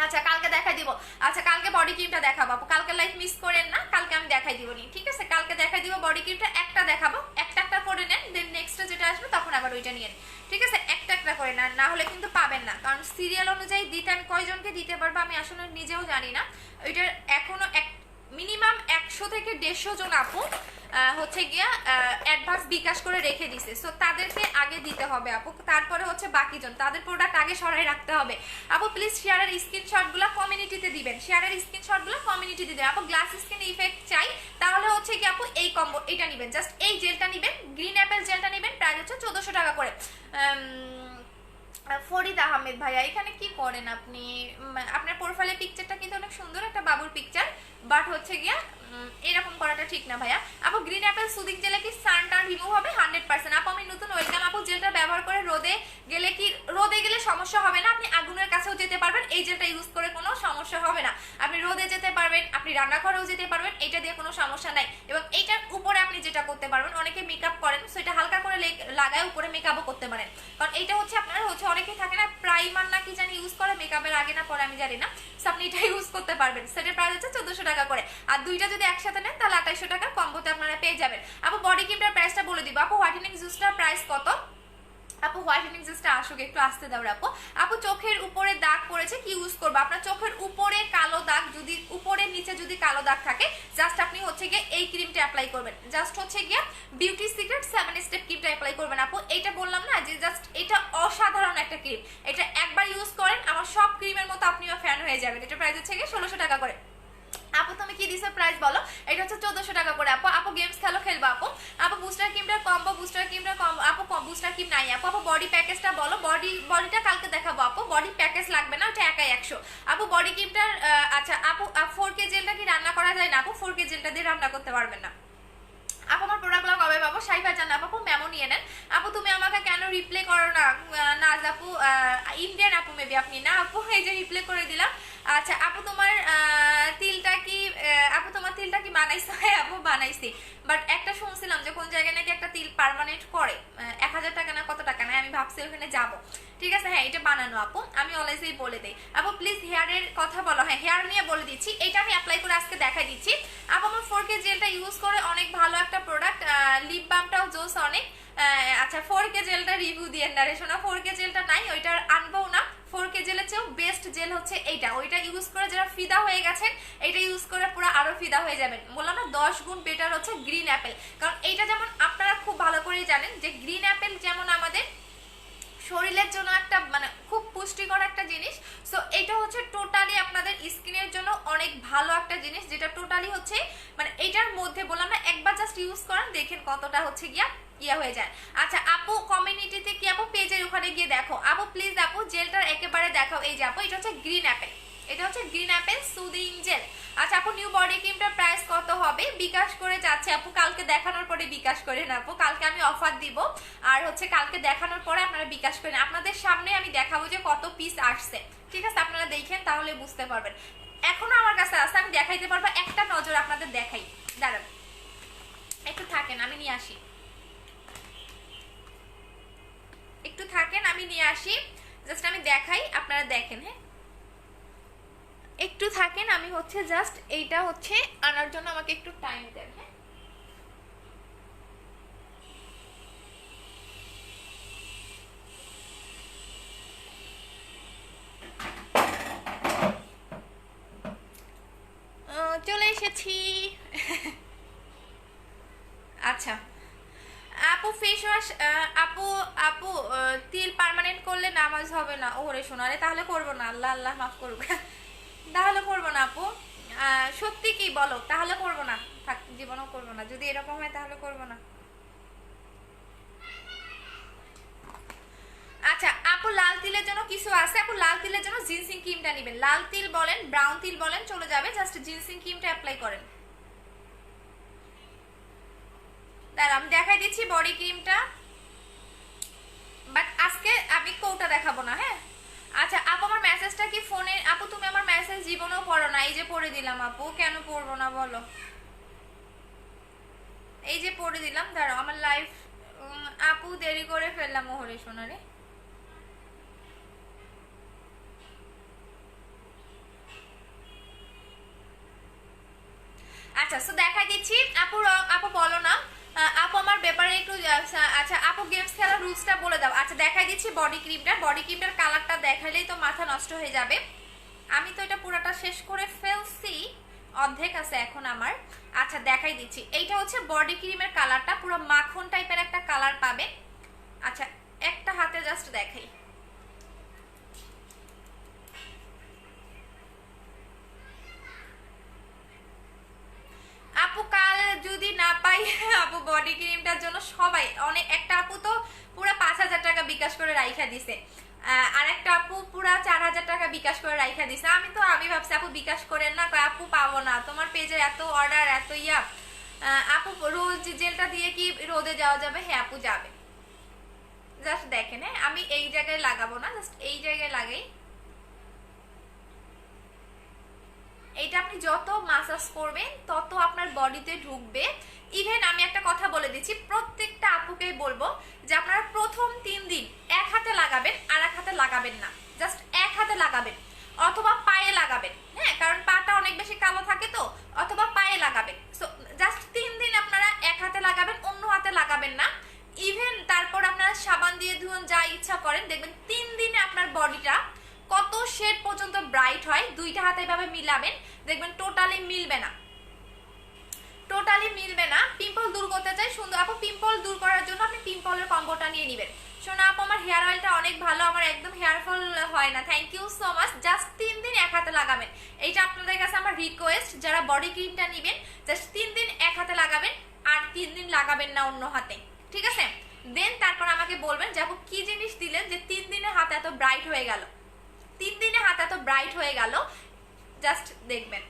আচ্ছা কালকে দেখাই দিব, আচ্ছা কালকে বডি ক্রিমটা দেখাবো আপু, কালকে লাইভ মিস করেন না, কালকে আমি দেখাই দিব নি, ঠিক আছে? কালকে দেখাই দিব বডি ক্রিমটা, একটা দেখাবো, একটা একটা করে নেন, দেন নেক্সট যেটা আসবে তখন আবার ওইটা নিয়ে নিন, ঠিক আছে? একটা একটা করে নেন, না হলে কিন্তু পাবেন না, কারণ সিরিয়াল অনুযায়ী দিতে আমি কয়জনকে দিতে পারবো আমি আসলে নিজেও জানি না। ওইটার এখনো মিনিমাম 100 থেকে 150 জন আপু হচ্ছে গিয়া অ্যাডভান্স বিকাশ করে রেখে দিছে, সো তাদেরকে আগে দিতে হবে আপু, তারপরে হচ্ছে বাকিজন তাদের প্রোডাক্ট আগে সরাই রাখতে হবে। আপু প্লিজ শেয়ারের স্ক্রিনশটগুলো কমিউনিটিতে দিবেন, শেয়ারের স্ক্রিনশটগুলো কমিউনিটিতে দিবেন। আপু গ্লাস স্কিন ইফেক্ট চাই, তাহলে হচ্ছে কি আপু এই কম্বো এটা নেবেন, জাস্ট এই জেলটা নেবেন, গ্রিন অ্যাপেল জেলটা নেবেন, প্রাইস হচ্ছে 1400 টাকা করে। ফরিদ আহমেদ ভাইয়া এখানে কি করেন আপনি? আপনার প্রোফাইলের পিকচারটা কিন্তু অনেক সুন্দর, একটা বাবুর পিকচার, বাট হচ্ছে গিয়া এরকম করাটা ঠিক না ভাইয়া। আপু গ্রিন অ্যাপেল সুদিং জেলে কি সান টান রিমুভ হবে? 100%। আপু আমি নতুন ওয়েলকাম আপু, জেলটা ব্যবহার করে রোদে গেলে কি, রোদে গেলে সমস্যা হবে না, আপনি আগুনের কাছেও যেতে পারবেন, এই জেলটা ইউজ করে কোনো সমস্যা হবে না, আপনি রোদে যেতে পারবেন, আপনি রান্নাঘরেও যেতে পারবেন, এটা দিয়ে কোনো সমস্যা নাই। এবং এইটার উপরে আপনি যেটা করতে পারবেন, অনেকে মেকআপ করেন সো এটা হালকা করে লাগায় উপরে মেকআপও করতে পারেন, কারণ এইটা হচ্ছে আপনার হচ্ছে অনেকে থাকে না প্রাইমার না কি জানি ইউজ করে মেকআপের আগে না পরে আমি জানি না, সো আপনি এটা ইউজ করতে পারবেন, সেটার প্রাইস হচ্ছে 1400 টাকা করে। আর দুইটা যদি একসাথে নেন তাহলে 2800 টাকা কম্বোতে আপনারা পেয়ে যাবেন। আপু বডি ক্রিমটার প্রাইসটা বলে দিব। আপু হোয়াইটেনিং জুসটার প্রাইস কত? আপু হোয়াইটেনিং জুসটা আসুক, একটু আসতে দাও আপু। আপু চোখের উপরে দাগ পড়েছে কি ইউজ করবো? আপনার চোখের উপরে কালো দাগ, যদি উপরে নিচে যদি কালো দাগ থাকে জাস্ট আপনি হচ্ছে গিয়ে এই ক্রিমটা অ্যাপ্লাই করবেন, জাস্ট হচ্ছে গিয়ে বিউটি সিক্রেট 7 স্টেপ ক্রিমটা অ্যাপ্লাই করবেন আপু। এইটা বললাম না যে জাস্ট এটা অসাধারণ একটা ক্রিম, এটা একবার ইউজ করেন আমার সব ক্রিমের মতো আপনিও ফ্যান হয়ে যাবেন। এটা প্রাইস হচ্ছে গিয়ে 1600 টাকা করে। আপু তুমি কি দিছো প্রাইস বলো? এটা হচ্ছে 1400 টাকা করে আপু। আপু গেমস খেলবা আপু? আপু বুস্টার ক্রিমটার কম্বো, বুস্টার ক্রিমটার কম্বো আপু, বুস্টার ক্রিম নাই আপু। আপু বডি প্যাকেজটা বলো, বডিটা কালকে দেখাবো আপু, বডি প্যাকেজ লাগবে না, ওটা একাই 100 আপু। বডি ক্রিমটার আচ্ছা আপু 4K জেলটা কি রান্না করা যায় না আপু? 4K জেলটা দিয়ে রান্না করতে পারবেন না আপু। আমার প্রোডাক্টগুলো কবে পাবো? সাইফা জান আপু মেমো নিয়ে নেন আপু। তুমি আমাকে কেন রিপ্লে করো না? নাজ আপু ইন্ডিয়ান আপু মেবি আপনি না আপু, এই যে রিপ্লে করে দিলাম। আচ্ছা আপু তোমার তিলটা কি, আপু তোমার তিলটা কি বানাইছো? হ্যাঁ আপু বানাইছি, বাট একটা শুনছিলাম যে কোন জায়গায় নাকি একটা তিল পার্মানেন্ট করে 1000 টাকা না কত টাকা না, আমি ভাবছি ওখানে যাব, ঠিক আছে? হ্যাঁ এটা বানানো আপু, আমি অলওয়েজই বলে দেই আপু। প্লিজ হেয়ারের কথা বলো। হ্যাঁ হেয়ার নিয়ে বলে দিচ্ছি, এটা আমি অ্যাপ্লাই করে আজকে দেখাই দিচ্ছি আপু। আমার 4K জেলটা ইউজ করে অনেক ভালো একটা প্রোডাক্ট, লিপ বামটাও জোস অনেক। আচ্ছা 4K জেলটা রিভিউ দিয়ে না রে শোনা, 4K জেলটা নাই, ওইটা আনবো না। 4K জেলের চেয়েও বেস্ট জেল হচ্ছে এইটা, ওইটা ইউজ করে যারা ফিদা হয়ে গেছেন এইটা ইউজ করে পুরো আরো ফিদা হয়ে যাবেন। বললাম না 10 গুণ বেটার হচ্ছে গ্রিন অ্যাপেল, কারণ এইটা যেমন আপনারা খুব ভালো করেই জানেন যে গ্রিন অ্যাপেল যেমন আমাদের শরীরের জন্য একটা মানে খুব পুষ্টিকর একটা জিনিস, সো এটা হচ্ছে টোটালি আপনাদের স্কিনের জন্য অনেক ভালো একটা জিনিস, যেটা টোটালি হচ্ছে মানে এইটার মধ্যে বললাম না একবার জাস্ট ইউজ করেন দেখেন কতটা হচ্ছে গিয়া ইয়া হয়ে যায়। আচ্ছা আপু কমিউনিটিতে কি আপু পেজের ওখানে গিয়ে দেখো আপু প্লিজ আপু জেলটার একেবারে দেখাও। এই যে আপু এটা হচ্ছে গ্রিন অ্যাপেল, এটা হচ্ছে গ্রিন অ্যাপেল সুদিং জেল। আচ্ছা আপু নিউ বডি ক্রিমটার প্রাইস কত হবে? বিকাশ করে যাচ্ছে আপু, কালকে দেখানোর পরে বিকাশ করে না আপু, কালকে আমি অফার দিব, আর হচ্ছে কালকে দেখানোর পরে আপনারা বিকাশ করেন, আপনাদের সামনে আমি দেখাবো যে কত পিস আসছে, ঠিক আছে? আপনারা দেখেন তাহলে বুঝতে পারবেন। এখনো আমার কাছে আছে, আমি দেখাইতে পারবো, একটা নজর আপনাদের দেখাই, দাঁড়ান একটু থাকেন, আমি নিয়ে আসি, একটু থাকেন, আমি নিয়ে আসি। জাস্ট আমি দেখাই, আপনারা দেখেন। হ্যাঁ, একটু থাকেন, আমি হচ্ছে জাস্ট এইটা হচ্ছে আনার জন্য আমাকে একটু টাইম দেন। হ্যাঁ, চলে এসেছি। আচ্ছা আপু ফেস ওয়াশ, আপু আপু তিল পার্মানেন্ট করলে নামাজ হবে না? ওরে সোনারে, তাহলে করবো না, আল্লাহ আল্লাহ মাফ করুক। তাহলে করবো না আপু, সত্যি কি বলো, তাহলে করবো না, থাক, জীবনও করবো না, যদি এরকম হয় তাহলে করবো না। আচ্ছা আপু লাল তিলের জন্য কিছু আছে, আপু লাল তিলের জন্য জিনসিং ক্রিমটা নেবেন, লাল তিল বলেন ব্রাউন তিল বলেন চলে যাবে, জাস্ট জিনসিং ক্রিমটা অ্যাপ্লাই করেন। দাঁড়া আমি দেখাই দিচ্ছি বডি ক্রিমটা, বাট আজকে আমি কোটা দেখাবো না। হ্যাঁ, আচ্ছা আপু আমার মেসেজটা কি ফোনে, আপু তুমি আমার মেসেজ জীবনেও পড়ো না, এই যে পড়ে দিলাম আপু, কেন পড়বো না বলো, এই যে পড়ে দিলাম, দাঁড়াও আমার লাইফ, আপু দেরি করে ফেললাম ওহরে সোনারে। আচ্ছা সো দেখাই দিচ্ছি আপু, আপু বলো না, আপু আমার ব্যাপারে একটু, আচ্ছা আপু গেমস খেলার রুলসটা বলে দাও। আচ্ছা দেখাই দিচ্ছি বডি ক্রিমটা, বডি ক্রিমটার কালারটা দেখাইলেই তো মাথা নষ্ট হয়ে যাবে, আমি তো এটা পুরোটা শেষ করে ফেলছি, অর্ধেক আছে এখন আমার। আচ্ছা দেখাই দিচ্ছি, এইটা হচ্ছে বডি ক্রিমের কালারটা, পুরো মাখন টাইপের একটা কালার পাবে। আচ্ছা একটা হাতে জাস্ট দেখাই, আপু কাল যদি না পাই, আপু বডি ক্রিমটার জন্য সবাই অনেক, একটা আপু তো পুরো 5,000 টাকা বিকাশ করে রাইখা দিছে, আর একটা আপু পুরা 4,000 টাকা বিকাশ করে রাইখা দিছে, আমি ভাবছি আপু বিকাশ করেন না, আপু পাবো না, তোমার পেজে এত অর্ডার এত ইয়া, আপু রোজ জেলটা দিয়ে কি রোদে যাওয়া যাবে? হ্যাঁ আপু যাবে, জাস্ট দেখেন। হ্যাঁ আমি এই জায়গায় লাগাবো না, জাস্ট এই জায়গায় লাগাই, এইটা আপনি যত মাসাজ করবেন তত আপনার বডিতে ঢুকবে। ইভেন আমি একটা কথা বলে দিচ্ছি, প্রত্যেকটা আপুকেই বলবো যে আপনারা প্রথম 3 দিন এক হাতে লাগাবেন, আর এক হাতে লাগাবেন না, জাস্ট এক হাতে লাগাবেন অথবা পায়ে লাগাবেন। হ্যাঁ, কারণ পাটা অনেক বেশি কালো থাকে তো, অথবা পায়ে লাগাবেন। সো জাস্ট 3 দিন আপনারা এক হাতে লাগাবেন, অন্য হাতে লাগাবেন না। ইভেন তারপর আপনারা সাবান দিয়ে ধুন, যা ইচ্ছা করেন, দেখবেন 3 দিনে আপনার বডিটা কত শেড পর্যন্ত ব্রাইট হয়। দুইটা হাতে এভাবে মিলাবেন, দেখবেন টোটালি মিলবে না, টোটালি মিলবে না। পিম্পল দূর করতে চাই সুন্দর আপু, পিম্পল দূর করার জন্য আপনি পিম্পলের কম্বোটা নিয়ে নেবেন। শোনা আপু আমার হেয়ার অয়েলটা অনেক ভালো, আমার একদম হেয়ার ফল হয় না, thank you so much. Just 3 দিন এক হাতে লাগাবেন, এইটা আপনাদের কাছে আমার রিকোয়েস্ট, যারা বডি ক্রিমটা নেবেন জাস্ট 3 দিন এক হাতে লাগাবেন, আর 3 দিন লাগাবেন না অন্য হাতে, ঠিক আছে? দেন তারপর আমাকে বলবেন যে আপু কি জিনিস দিলেন যে 3 দিনে হাত এত ব্রাইট হয়ে গেল, 3 দিনে হাত এত ব্রাইট হয়ে গেল, জাস্ট দেখবেন।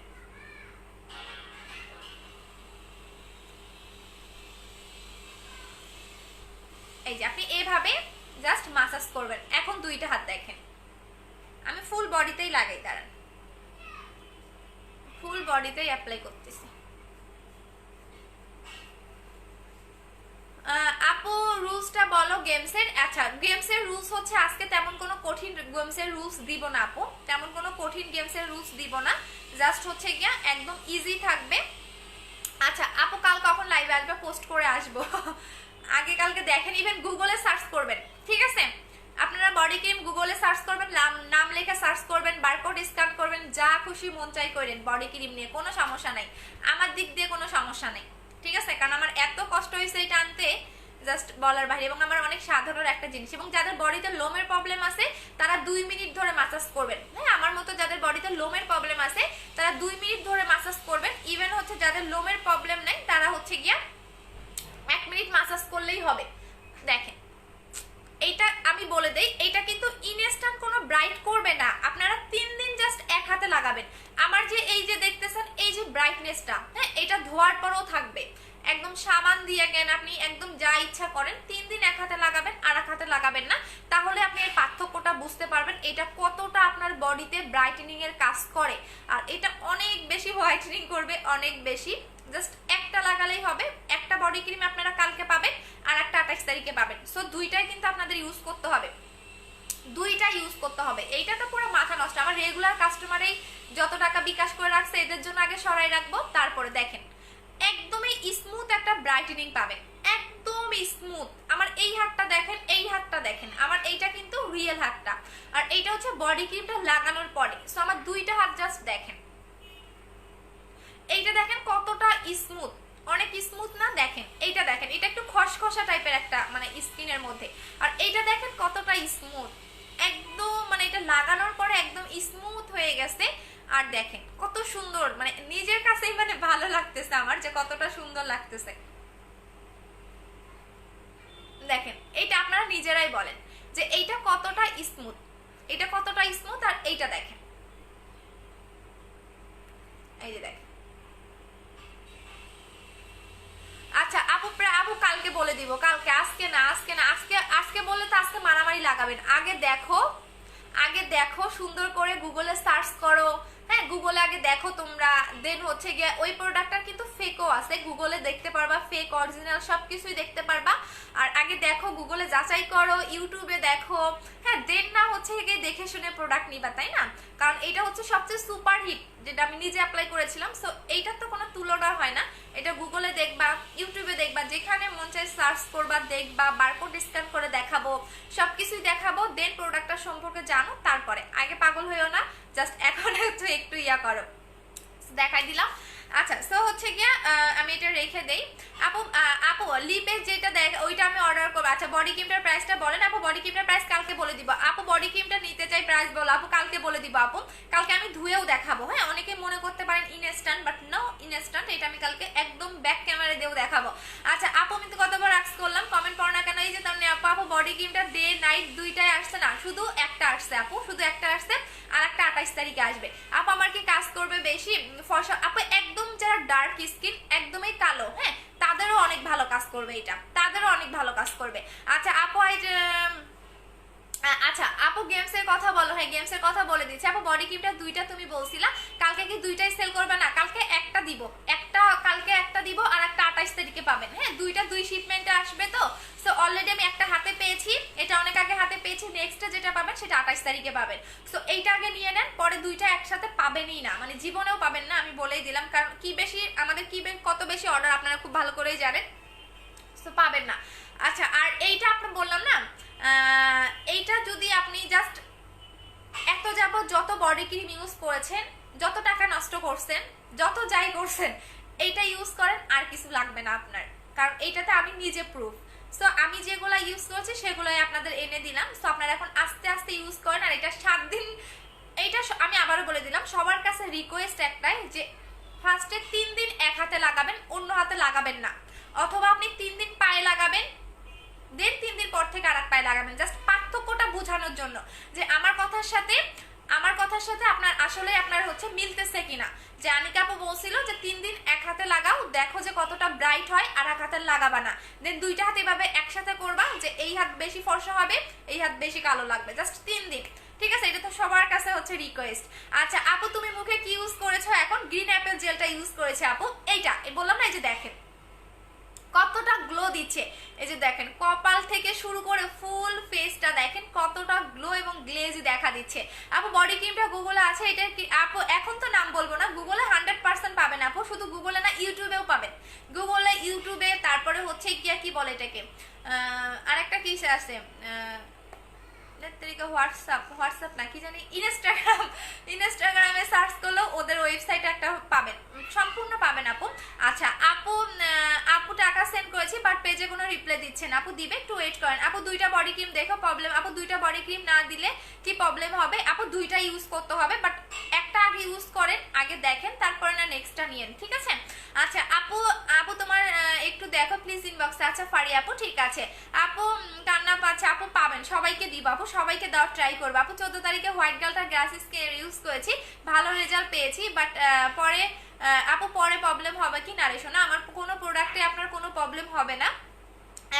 এই যে আপনি এভাবে জাস্ট মাসাজ করবেন। এখন দুইটা হাত দেখেন, আমি ফুল বডিতেই লাগাই, দাঁড়ান ফুল বডিতেই অ্যাপ্লাই করতেছি। আপু রুলসটা বলো গেমসের। আচ্ছা গেমসের রুলস হচ্ছে আজকে তেমন কোনো কঠিন গেমসের রুলস দিব না আপু, তেমন কোনো কঠিন গেমসের রুলস দিব না, জাস্ট হচ্ছে গিয়া একদম ইজি থাকবে। আচ্ছা আপু কাল কখন লাইভে আসবে? পোস্ট করে আসবো। আগে কালকে দেখেন, ইভেন গুগলে সার্চ করবেন, ঠিক আছে? আপনারা বডি ক্রিম গুগলে সার্চ করবেন, নাম লেখা সার্চ করবেন, বারকোড স্ক্যান করবেন, যা খুশি মন চাই করেন বডি ক্রিম নিয়ে, কোনো সমস্যা নাই, আমার দিক দিয়ে কোনো সমস্যা নেই, ঠিক আছে? কারণ আমার এত কষ্ট হয়েছে এটা আনতে, জাস্ট বলার বাইরে। এবং আমার অনেক সাধারণ একটা জিনিস, এবং যাদের বডিতে লোমের প্রবলেম আছে তারা 2 মিনিট ধরে মাসাজ করবেন। হ্যাঁ আমার মতো যাদের বডিতে লোমের প্রবলেম আছে তারা 2 মিনিট ধরে মাসাজ করবেন। ইভেন হচ্ছে যাদের লোমের প্রবলেম নেই তারা হচ্ছে গিয়া 1 মিনিট মাসাজ করলেই হবে। দেখেন এইটা আমি বলে দেই, এইটা কিন্তু ইনস্ট্যান্ট কোনো ব্রাইট করবে না, আপনারা 3 দিন জাস্ট এক হাতে লাগাবেন। আমার যে এই যে দেখতেছেন এই যে ব্রাইটনেসটা, হ্যাঁ এটা ধোয়ার পরও থাকবে, একদম সাবান দিয়ে গেন আপনি একদম যা ইচ্ছা করেন, 3 দিন এক হাতে লাগাবেন, আর এক হাতে লাগাবেন না, তাহলে আপনি এর পার্থক্যটা বুঝতে পারবেন এটা কতটা আপনার বডিতে ব্রাইটেনিং এর কাজ করে। আর এটা অনেক বেশি হোয়াইটেনিং করবে, অনেক বেশি। জাস্ট 1 একটা লাগালেই হবে। একটা বডি ক্রিম আপনারা কালকে পাবেন আর একটা 28 তারিখে পাবেন। সো দুইটাই কিন্তু আপনাদের ইউজ করতে হবে, দুইটা ইউজ করতে হবে। এইটা তো পুরো মাথা নষ্ট। আমার রেগুলার কাস্টমারেই যত টাকা বিকাশ করে রাখছে এদের জন্য আগে সরাই রাখবো। তারপরে দেখেন একদমই স্মুথ একটা ব্রাইটেনিং পাবেন, একদম স্মুথ। আমার এই হাতটা দেখেন, এই হাতটা দেখেন, আমার এইটা কিন্তু রিয়েল হাতটা, আর এইটা হচ্ছে বডি ক্রিমটা লাগানোর পরে। সো আমার দুইটা হাত জাস্ট দেখেন, এইটা দেখেন কতটা স্মুথ, অনেক স্মুথ না? দেখেন এইটা দেখেন, এটা একটু খসখসা টাইপের একটা মানে স্কিনের মধ্যে, আর এইটা দেখেন কতটা স্মুথ, একদম মানে এটা লাগানোর পরে একদম স্মুথ হয়ে গেছে। আর দেখেন কত সুন্দর, মানে নিজের কাছেই মানে ভালো লাগতেছে আমার যে কতটা সুন্দর লাগতেছে। দেখেন এইটা আপনারা নিজেরাই বলেন যে এইটা কতটা স্মুথ, এটা কতটা স্মুথ। আর এইটা দেখেন, এই যে দেখেন। আচ্ছা আপু আপু কালকে বলে দিব, কালকে, আজকে না, আজকে না, আজকে আজকে বললে তো আজকে মারামারি লাগাবেন। আগে দেখো, আগে দেখো, সুন্দর করে গুগলে সার্চ করো, হ্যাঁ গুগলে আগে দেখো তোমরা, দেন হচ্ছে গিয়ে ওই প্রোডাক্টটা কিন্তু ফেকও আছে, গুগলে দেখতে পারবা, ফেক অরিজিনাল সবকিছুই দেখতে পারবা। আর আগে দেখো, গুগলে যাচাই করো, ইউটিউবে দেখো, হ্যাঁ দেন না হচ্ছে গিয়ে দেখে শুনে প্রোডাক্ট নিবা, তাই না? কারণ এটা হচ্ছে সবচেয়ে সুপার হিট, যেটা আমি নিজে অ্যাপ্লাই করেছিলাম। সো এইটার তো কোনো তুলনা হয় না। এটা গুগলে দেখবা, ইউটিউবে দেখবা, যেখানে মন চায় সার্চ করবা, দেখবা, বারকোড স্ক্যান করে দেখাবো, সবকিছুই দেখাবো, দেন প্রোডাক্টটা সম্পর্কে জানো, তারপরে আগে পাগল হইও না, জাস্ট এখন একটু ইয়া করো, দেখাই দিলাম। আচ্ছা সো হচ্ছে গিয়া আমি এটা রেখে দেই। আপু আপু লিপে যেটা দেখ ওইটা আমি অর্ডার করবো। আচ্ছা বডি ক্রিমটার প্রাইসটা বলেন আপু। বডি ক্রিমটার প্রাইস কালকে বলে দিব আপু। বডি ক্রিমটা নিতে চাই, প্রাইস বলো আপু, কালকে বলে দিব আপু। কালকে আমি ধুয়েও দেখাবো, হ্যাঁ অনেকে মনে করতে পারেন ইনস্ট্যান্ট, বাট নো ইনস্ট্যান্ট, এটা আমি কালকে একদম ব্যাক ক্যামেরা দিয়েও দেখাবো। আচ্ছা আপু আমি তো কতবার আক্স করলাম, কমেন্ট পড়ো না কেন? এই যে তাহলে আপু, আপু বডি ক্রিমটা ডে নাইট দুইটাই আসছে না, শুধু একটা আসছে আপু, শুধু একটা আসছে, আর একটা 28 তারিখে আসবে। আপু আমার কি কাজ করবে বেশি? ফর্সা আপু একদম যারা ডার্ক স্কিন, একদমই কালো, হ্যাঁ তাদেরও অনেক ভালো কাজ করবে, এটা তাদেরও অনেক ভালো কাজ করবে। আচ্ছা আপু আচ্ছা আপু গেমস এর কথা বলো। হ্যাঁ গেমস এর কথা বলে দিচ্ছি আপু। বডি ক্রিমটা দুইটা তুমি বলছিলা, কালকে কি দুইটাই সেল করবে? না কালকে একটা দিব, একটা কালকে একটা দিব, আর একটা 28 তারিখে পাবেন, হ্যাঁ দুইটা দুই শিপমেন্টে আসবে। তো সো অলরেডি আমি একটা হাতে পেয়েছি, এটা অনেক আগে হাতে পেয়েছি, নেক্সট যেটা পাবেন সেটা 28 তারিখে পাবেন। সো এইটা আগে নিয়ে নেন, পরে দুইটা একসাথে পাবেনই না, মানে জীবনেও পাবেন না, আমি বলেই দিলাম। কারণ কি বেশি আমাদের কি কত বেশি অর্ডার আপনারা খুব ভালো করেই জানেন, সো পাবেন না। আচ্ছা আর এইটা আপনি বললাম না, এইটা যদি আপনি জাস্ট এত যাবত যত বডি ক্রিম ইউজ করেছেন, যত টাকা নষ্ট করছেন, যত যাই করছেন, এইটা ইউজ করেন, আর কিছু লাগবে না আপনার, কারণ এইটাতে আমি নিজে প্রুফ। সো আমি যেগুলো ইউজ করছি সেগুলোই আপনাদের এনে দিলাম। সো আপনারা এখন আস্তে আস্তে ইউজ করেন। আর এটা 7 দিন, এইটা আমি আবারও বলে দিলাম, সবার কাছে রিকোয়েস্ট একটাই যে ফার্স্টে 3 দিন এক হাতে লাগাবেন, অন্য হাতে লাগাবেন না, অথবা আপনি 3 দিন পায়ে লাগাবেন, দেন 3 দিন পর থেকে আর এক পায়ে লাগাবেন, জাস্ট পার্থক্যটা বোঝানোর জন্য যে আমার কথার সাথে আপনার আসলে আপনার হচ্ছে মিলতেছে কিনা। যে আনিকা আপু বলছিল যে 3 দিন এক হাতে লাগাও, দেখো যে কতটা ব্রাইট হয়, আর এক হাতে লাগাবা না, দেন দুইটা হাত এভাবে একসাথে করবা, যে এই হাত বেশি ফর্সা হবে, এই হাত বেশি কালো লাগবে, জাস্ট 3 দিন, ঠিক আছে? এটা তো সবার কাছে হচ্ছে রিকোয়েস্ট। আচ্ছা আপু তুমি মুখে কি ইউজ করেছো এখন? গ্রিন অ্যাপেল জেলটা ইউজ করেছে আপু, এইটা বললাম না, এই যে দেখেন কতটা গ্লো দিচ্ছে, এই যে দেখেন কপাল থেকে শুরু করে ফুল ফেসটা দেখেন কতটা গ্লো এবং গ্লেজি দেখা দিচ্ছে। আপু বডি ক্রিমটা গুগলে আছে, এটা কি আপু এখন তো নাম বলবো না, গুগলে 100% পাবেন আপু, শুধু গুগলে না ইউটিউবেও পাবেন, গুগলে ইউটিউবে, তারপরে হচ্ছে কি বলে এটাকে, আরেকটা কি আছে, হোয়াটসঅ্যাপ না কি জানি, ইনস্টাগ্রামে সার্চ করলেও ওদের ওয়েবসাইটে একটা পাবেন, সম্পূর্ণ পাবেন আপু। আচ্ছা আপু টাকা সেন্ড করেছি, বাট পেজে কোনো রিপ্লাই দিচ্ছে না আপু, দিবে একটু ওয়েট করেন আপু। দুইটা বডি ক্রিম দেখো, প্রবলেম আপু দুইটা বডি ক্রিম না দিলে কি প্রবলেম হবে আপু? দুইটা ইউজ করতে হবে, বাট একটা আগে ইউজ করেন, আগে দেখেন, তারপরে না নেক্সটটা নিয়েন, ঠিক আছে? আচ্ছা আপু তোমার একটু দেখো প্লিজ ইনবক্সে। আচ্ছা ফারি আপু ঠিক আছে আপু, কান্না পাচ্ছে আপু, পাবেন, সবাইকে দিব আপু, সবাইকে দেওয়ার ট্রাই করবো আপু। 14 তারিখে হোয়াইট গার্লটা গ্লাস স্কিন ইউজ করেছি, ভালো রেজাল্ট পেয়েছি, বাট পরে আপু পরে প্রবলেম হবে কি? না রে শোনা, আমার কোনো প্রোডাক্টে আপনার কোনো প্রবলেম হবে না,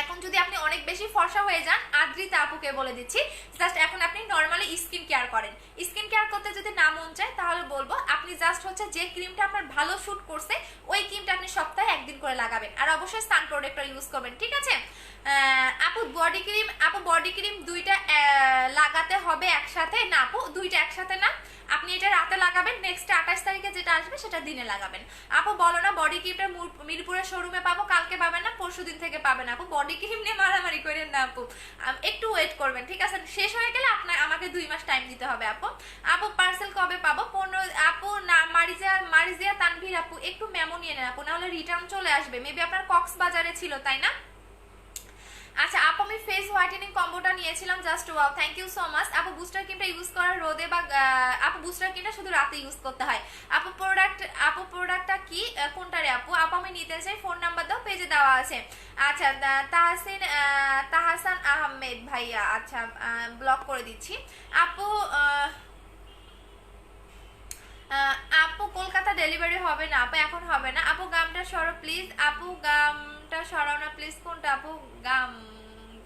এখন যদি আপনি অনেক বেশি ফর্সা হয়ে যান, আদ্রিতা আপুকে বলে দিচ্ছি, জাস্ট এখন আপনি নর্মালি স্কিন কেয়ার করেন। স্কিন কেয়ার করতে যদি না মন চায় তাহলে বলবো আপনি জাস্ট হচ্ছে যে ক্রিমটা আপনার ভালো শুট করছে ওই ক্রিমটা আপনি সপ্তাহে একদিন করে লাগাবেন, আর অবশ্যই সান প্রোটেক্টর ইউজ করবেন, ঠিক আছে? আপু বডি ক্রিম দুইটা লাগাতে হবে একসাথে? না আপু, দুইটা একসাথে না, আপনি এটা রাতে লাগাবেন, নেক্সট 28 তারিখে যেটা আসবে সেটা দিনে লাগাবেন। আপু বলো না বডি ক্রিমটা মিরপুরের শোরুমে পাবো, কালকে পাবেন না পরশু দিন থেকে পাবেন। আপু বডি ক্রিম নিয়ে মারামারি করেন না আপু, একটু ওয়েট করবেন, ঠিক আছে? শেষ হয়ে গেলে আমাকে 2 মাস টাইম দিতে হবে আপু। আপু পার্সেল কবে পাবো? 15 আপু না, মারিজিয়া তানভীর আপু একটু মেমো নিয়ে নেন আপু, নাহলে রিটার্ন চলে আসবে, মেবি আপনার কক্সবাজারে ছিল, তাই না? আচ্ছা আপু আমি ফেস হোয়াইটেনিং কম্বোটা নিয়েছিলাম, just wow, thank you so much. আপু বুস্টার ক্রিমটা ইউজ করার রোদে বা আপু বুস্টার ক্রিমটা শুধু রাতে ইউজ করতে হয়। আপু প্রোডাক্টটা কি কোনটা রে আপু? আপু আমি নিতে চাই, ফোন নাম্বার দাও, পেজে দেওয়া আছে। আচ্ছা তাহসান আহমেদ ভাইয়া, আচ্ছা ব্লক করে দিচ্ছি। আপু আপু কলকাতা ডেলিভারি হবে না আপু, এখন হবে না আপু, গামটা সরো প্লিজ আপু, গামটা সরাও না প্লিজ। কোনটা আপু? গাম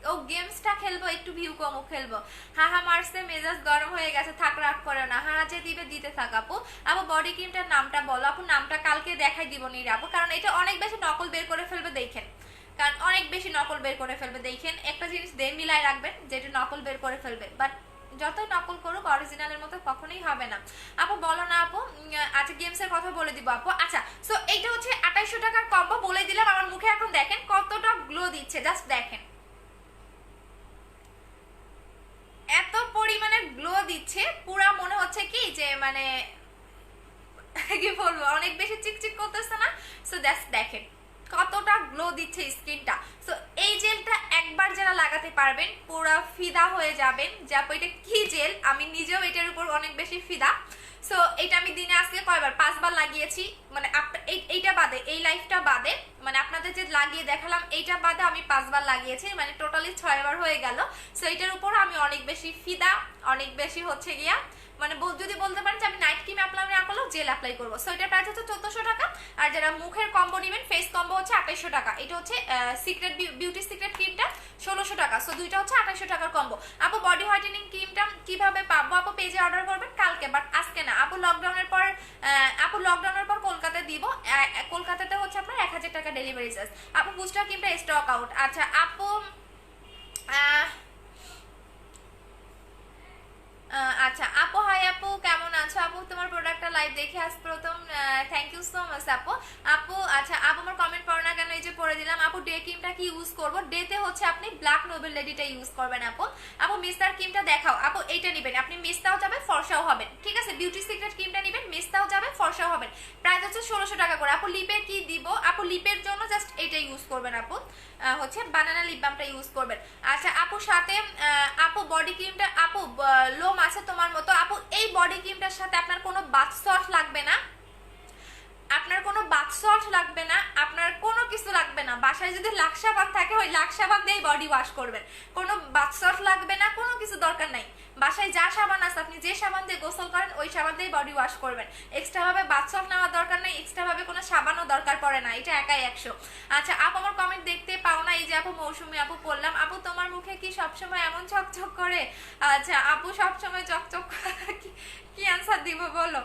ও গেমসটা খেলবো, একটু ভিউ কমও খেলবো। হা মারছে, মেজাজ গরম হয়ে গেছে, থাক রাগ করে না, হা যে দিবে দিতে থাক আপু। আপু বডি ক্রিমটার নামটা বলো আপু, নামটা কালকে দেখাই দিব নি আপু, কারণ এটা অনেক বেশি নকল বের করে ফেলবে, দেখেন, কারণ অনেক বেশি নকল বের করে ফেলবে, দেখেন একটা জিনিস দিয়ে মিলাই রাখবেন যেটা নকল বের করে ফেলবে, বাট যতই নকল করুক অরিজিনালের মতো কখনোই হবে না। আপু বলো না আপু। আচ্ছা গেমসের কথা বলে দিব আপু। আচ্ছা সো এইটা হচ্ছে 2800 টাকার কম্বো, বলে দিলাম। আমার মুখে এখন দেখেন কতটা গ্লো দিচ্ছে, জাস্ট দেখেন, এত পরিমাণে গ্লো দিচ্ছে, পুরা মনে হচ্ছে কি যে মানে কি বলবো, অনেক বেশি চিকচিক করতেছে না? সো জাস্ট দেখেন কতটা গ্লো দিচ্ছে স্কিনটা। সো এই জেলটা একবার যারা লাগাতে পারবেন পুরো ফিদা হয়ে যাবেন, যে আপু এটা কি জেল, আমি নিজেও এটার উপর অনেক বেশি ফিদা। সো এটা আমি দিনে আজকে কয়বার 5 বার লাগিয়েছি, মানে এইটা বাদে, এই লাইফটা বাদে, মানে আপনাদের যে লাগিয়ে দেখালাম এইটা বাদে আমি 5 বার লাগিয়েছি, মানে টোটালি 6 বার হয়ে গেল। সো এটার উপর আমি অনেক বেশি ফিদা, অনেক বেশি হচ্ছে গিয়া, মানে যদি বলতে পারেন যে আমি নাইট ক্রিম অ্যাপ্লাই না করলেও জেল অ্যাপ্লাই করবো। সো এটার প্রাইস হচ্ছে 1400 টাকা, আর যারা মুখের কম্বো নেবেন ফেস কম্বো হচ্ছে 2800 টাকা। এটা হচ্ছে সিক্রেট বিউটি সিক্রেট ক্রিমটা 1600 টাকা। সো দুইটা হচ্ছে 2800 টাকার কম্বো। আপু বডি হোয়াইটেনিং ক্রিমটা কিভাবে পাবো? আপু পেজে অর্ডার করবেন কালকে, বাট আজকে না আপু, লকডাউনের পর কলকাতায় দিব, কলকাতাতে হচ্ছে আপনার 1000 টাকা ডেলিভারি চার্জ। আপু বুস্টার ক্রিমটা স্টক আউট। আচ্ছা আপু আচ্ছা আপু, হাই আপু কেমন আছো আপু? তোমার প্রোডাক্টটা লাইভ দেখে আজ প্রথম, থ্যাংক ইউ সো মাচ আপু। আপু আচ্ছা আপু আমার কমেন্ট পড়ো না কেন? এই যে পড়ে দিলাম। আপু ডে ক্রিমটা কি ইউজ করব? ডেতে হচ্ছে আপনি ব্ল্যাক নোবেল লেডিটা ইউজ করবেন আপু। আপু মিস্টার ক্রিমটা দেখাও আপু, এইটা নেবেন আপনি, মিস্তাও যাবে ফর্সাও হবেন, ঠিক আছে? বিউটি সিক্রেট ক্রিমটা নেবেন, মিস্তাও যাবে ফর্সাও হবেন, প্রাইস হচ্ছে 1600 টাকা করে। আপু লিপে কি দিব? আপু লিপের জন্য জাস্ট এইটা ইউজ করবেন আপু, হচ্ছে বানানা লিপ বামটা ইউজ করবেন। আচ্ছা আপু সাথে আপু বডি ক্রিমটা, আপু লোম আছে তোমার মতো আপু, এই বডি ক্রিমটার সাথে আপনার কোনো বাথ সল্ট লাগবে না, আপনার কোনো বাথ সল্ট লাগবে না, আপনার কোনো কিছু লাগবে না। বাসায় যদি লাক্স সাবান থাকে ওই লাক্স সাবান দিয়েই বডি ওয়াশ করবেন, কোনো বাথ সল্ট লাগবে না, কোনো কিছু দরকার নাই। বাসায় যা সাবান আছে আপনি যে সাবান দিয়ে গোসল করেন ওই সাবান দিয়ে বডি ওয়াশ করবেন, এক্সট্রা ভাবে বাথ সল্ট নেওয়ার দরকার নাই, এক্সট্রা ভাবে কোনো সাবানও দরকার পড়ে না, এটা একাই 100। আচ্ছা আপু আমার কমেন্ট দেখতে পাও না? এই যে আপু মৌসুমি আপু পড়লাম। আপু তোমার মুখে কি সবসময় এমন চকচক করে? আচ্ছা আপু সবসময় চকচক কি অ্যান্সার দিব বলো?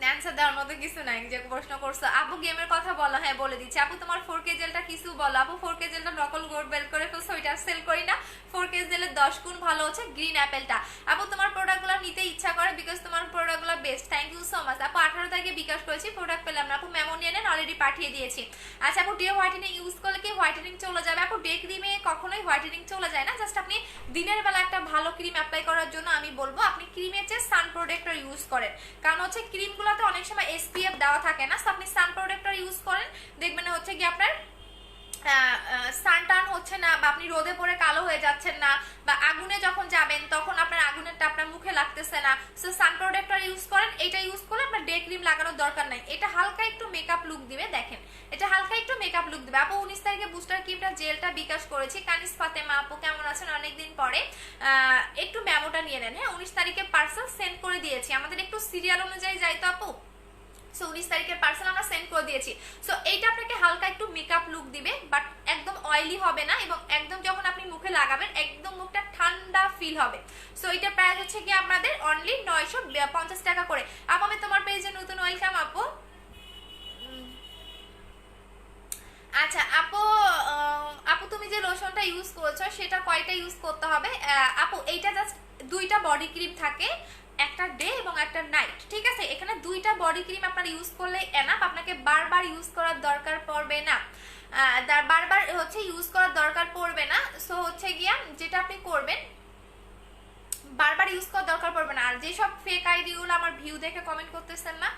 অ্যান্সার দেওয়ার মতো কিছু নাই, যে প্রশ্ন করছো। আপু গেমের কথা বলো, হ্যাঁ বলে দিচ্ছি। আপু তোমার 4K জেলটা কিছু বলো আপু। 4K জেলটা নকল গোল্ড বের করে ফেলছো, ওইটা সেল করি না। 4K জেলের 10 গুণ ভালো হচ্ছে গ্রিন অ্যাপেলটা। আপু তোমার প্রোডাক্টগুলো নিতে ইচ্ছা করে বিকজ তোমার প্রোডাক্টগুলো best, thank you so much আপু। 18 তারিখে বিকাশ করেছি, প্রোডাক্ট পেলাম না আপু, মেমো নিয়ে নেন, অলরেডি পাঠিয়ে দিয়েছি। আচ্ছা আপু ডে হোয়াইটেনিং ইউজ করলে কি হোয়াইটেনিং চলে যাবে? আপু ডে ক্রিমে কখনোই হোয়াইটেনিং চলে যায় না, জাস্ট আপনি দিনের বেলা একটা ভালো ক্রিম অ্যাপ্লাই করার জন্য আমি বলবো আপনি ক্রিমের চেয়ে সান প্রোটেক্টর ইউজ করেন, কারণ হচ্ছে ক্রিমগুলোতে অনেক সময় SPF দেওয়া থাকে না। সো আপনি সান প্রোটেক্টর ইউজ করেন, দেখবেন হচ্ছে কি আপনার সানটান হচ্ছে না, বা আপনি রোদে পড়ে কালো হয়ে যাচ্ছেন না, বা আগুনে যখন যাবেন তখন আপনার আগুনেরটা আপনার মুখে লাগতেছে না। সো সান প্রোটেক্টর ইউজ করেন, এটা ইউজ করলে আপনার ডে ক্রিম লাগানোর দরকার নাই। এটা হালকা একটু মেকআপ লুক দিবে, দেখেন এটা হালকা একটু মেকআপ লুক দিবে। আপু 19 তারিখে বুস্টার ক্রিমটা জেলটা বিকাশ করেছি। কানিস ফাতেমা আপু কেমন আছেন? অনেকদিন পরে, একটু মেমোটা নিয়ে নেন, হ্যাঁ 19 তারিখে পার্সেল সেন্ড করে দিয়েছি। আমাদের একটু সিরিয়াল অনুযায়ী যাই তো আপু, সো 19 তারিখের পার্সেল আমরা সেন্ড করে দিয়েছি। সো এইটা আপনাকে হালকা একটু মেকআপ লুক দিবে, বাট একদম অয়েলি হবে না, এবং একদম যখন আপনি মুখে লাগাবেন একদম মুখটা ঠান্ডা ফিল হবে। সো এটার প্রাইস হচ্ছে কি আপনাদের অনলি 950 টাকা করে। আপু আমি তোমার পেজে নতুন, ওয়েলকাম আপু। আচ্ছা আপু, আপু তুমি যে লোশনটা ইউজ করছো সেটা কয়টা ইউজ করতে হবে? আপু এইটা জাস্ট 2টা বডি ক্রিম থাকে, একটা ডে এবং একটা নাইট, ঠিক আছে? এখানে 2টা বডি ক্রিম আপনারা ইউজ করলে এনাফ, আপনাকে বারবার ইউজ করার দরকার পড়বে না, বারবার হচ্ছে ইউজ করার দরকার পড়বে না। সো হচ্ছে গিয়া যেটা আপনি করবেন, বারবার ইউজ করার দরকার পড়বে না। আর যেসব ফেক আইডিগুলো আমার ভিউ দেখে কমেন্ট করতেছেন না,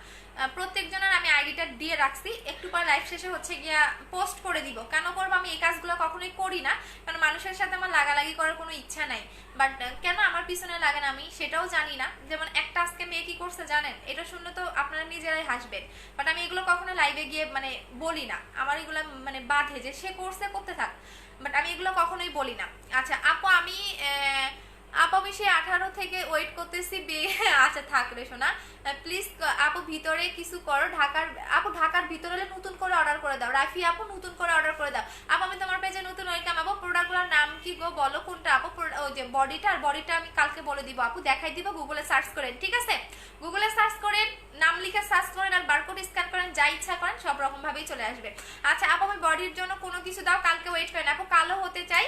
প্রত্যেকজনের আমি আইডিটা দিয়ে রাখছি, একটু পরে লাইভ শেষে হচ্ছে গিয়া পোস্ট করে দিব। কেন করবো? আমি এই কাজগুলো কখনোই করি না, কারণ মানুষের সাথে আমার লাগালাগি করার কোনো ইচ্ছা নাই। বাট কেন আমার পিছনে লাগে না আমি সেটাও জানি না। যেমন একটা আজকে মেয়ে কি করছে জানেন? এটা শুনলে তো আপনারা নিজেরাই হাসবেন, বাট আমি এগুলো কখনো লাইভে গিয়ে মানে বলি না, আমার এগুলো মানে বাধে যে সে করছে করতে থাক, বাট আমি এগুলো কখনোই বলি না। আচ্ছা আপু আমি আপু সে 18 থেকে ওয়েট করতেছি আচ্ছা থাক রে শোনা, প্লিজ আপু ভিতরে কিছু করো, ঢাকার ভিতরে হলে নতুন করে অর্ডার করে দাও। রাফি আপু নতুন করে অর্ডার করে দাও। আপু আমি তোমার পেজে নতুন, ওয়েলকাম আপু। প্রোডাক্টগুলোর নাম কি গো বলো কোনটা আপু? ওই যে বডিটা আমি কালকে বলে দিব আপু, দেখাই দিব, গুগলে সার্চ করেন, ঠিক আছে? গুগলে সার্চ করেন, নাম লিখে সার্চ করেন, আর বারকোড স্ক্যান করেন, যা ইচ্ছা করেন সব রকম ভাবেই চলে আসবে। আচ্ছা আপু আমি বডির জন্য কোনো কিছু দাও, কালকে ওয়েট করেন আপু। কালো হতে চাই,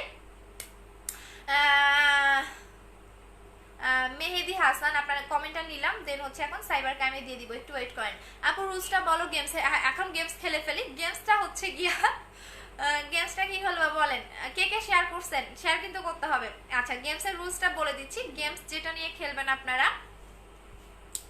মেহেদি হাসান আপনার কমেন্টটা নিলাম, দেন হচ্ছে এখন সাইবার ক্রাইমে দিয়ে দিব, একটু ওয়েট করেন আপু। রুলসটা বলো গেমসে, এখন গেমস খেলে ফেলি। গেমসটা হচ্ছে গিয়া গেমসটা কি হলো বলেন, কে কে শেয়ার করছেন? শেয়ার কিন্তু করতে হবে। আচ্ছা গেমসের রুলসটা বলে দিচ্ছি। গেমস যেটা নিয়ে খেলবেন আপনারা,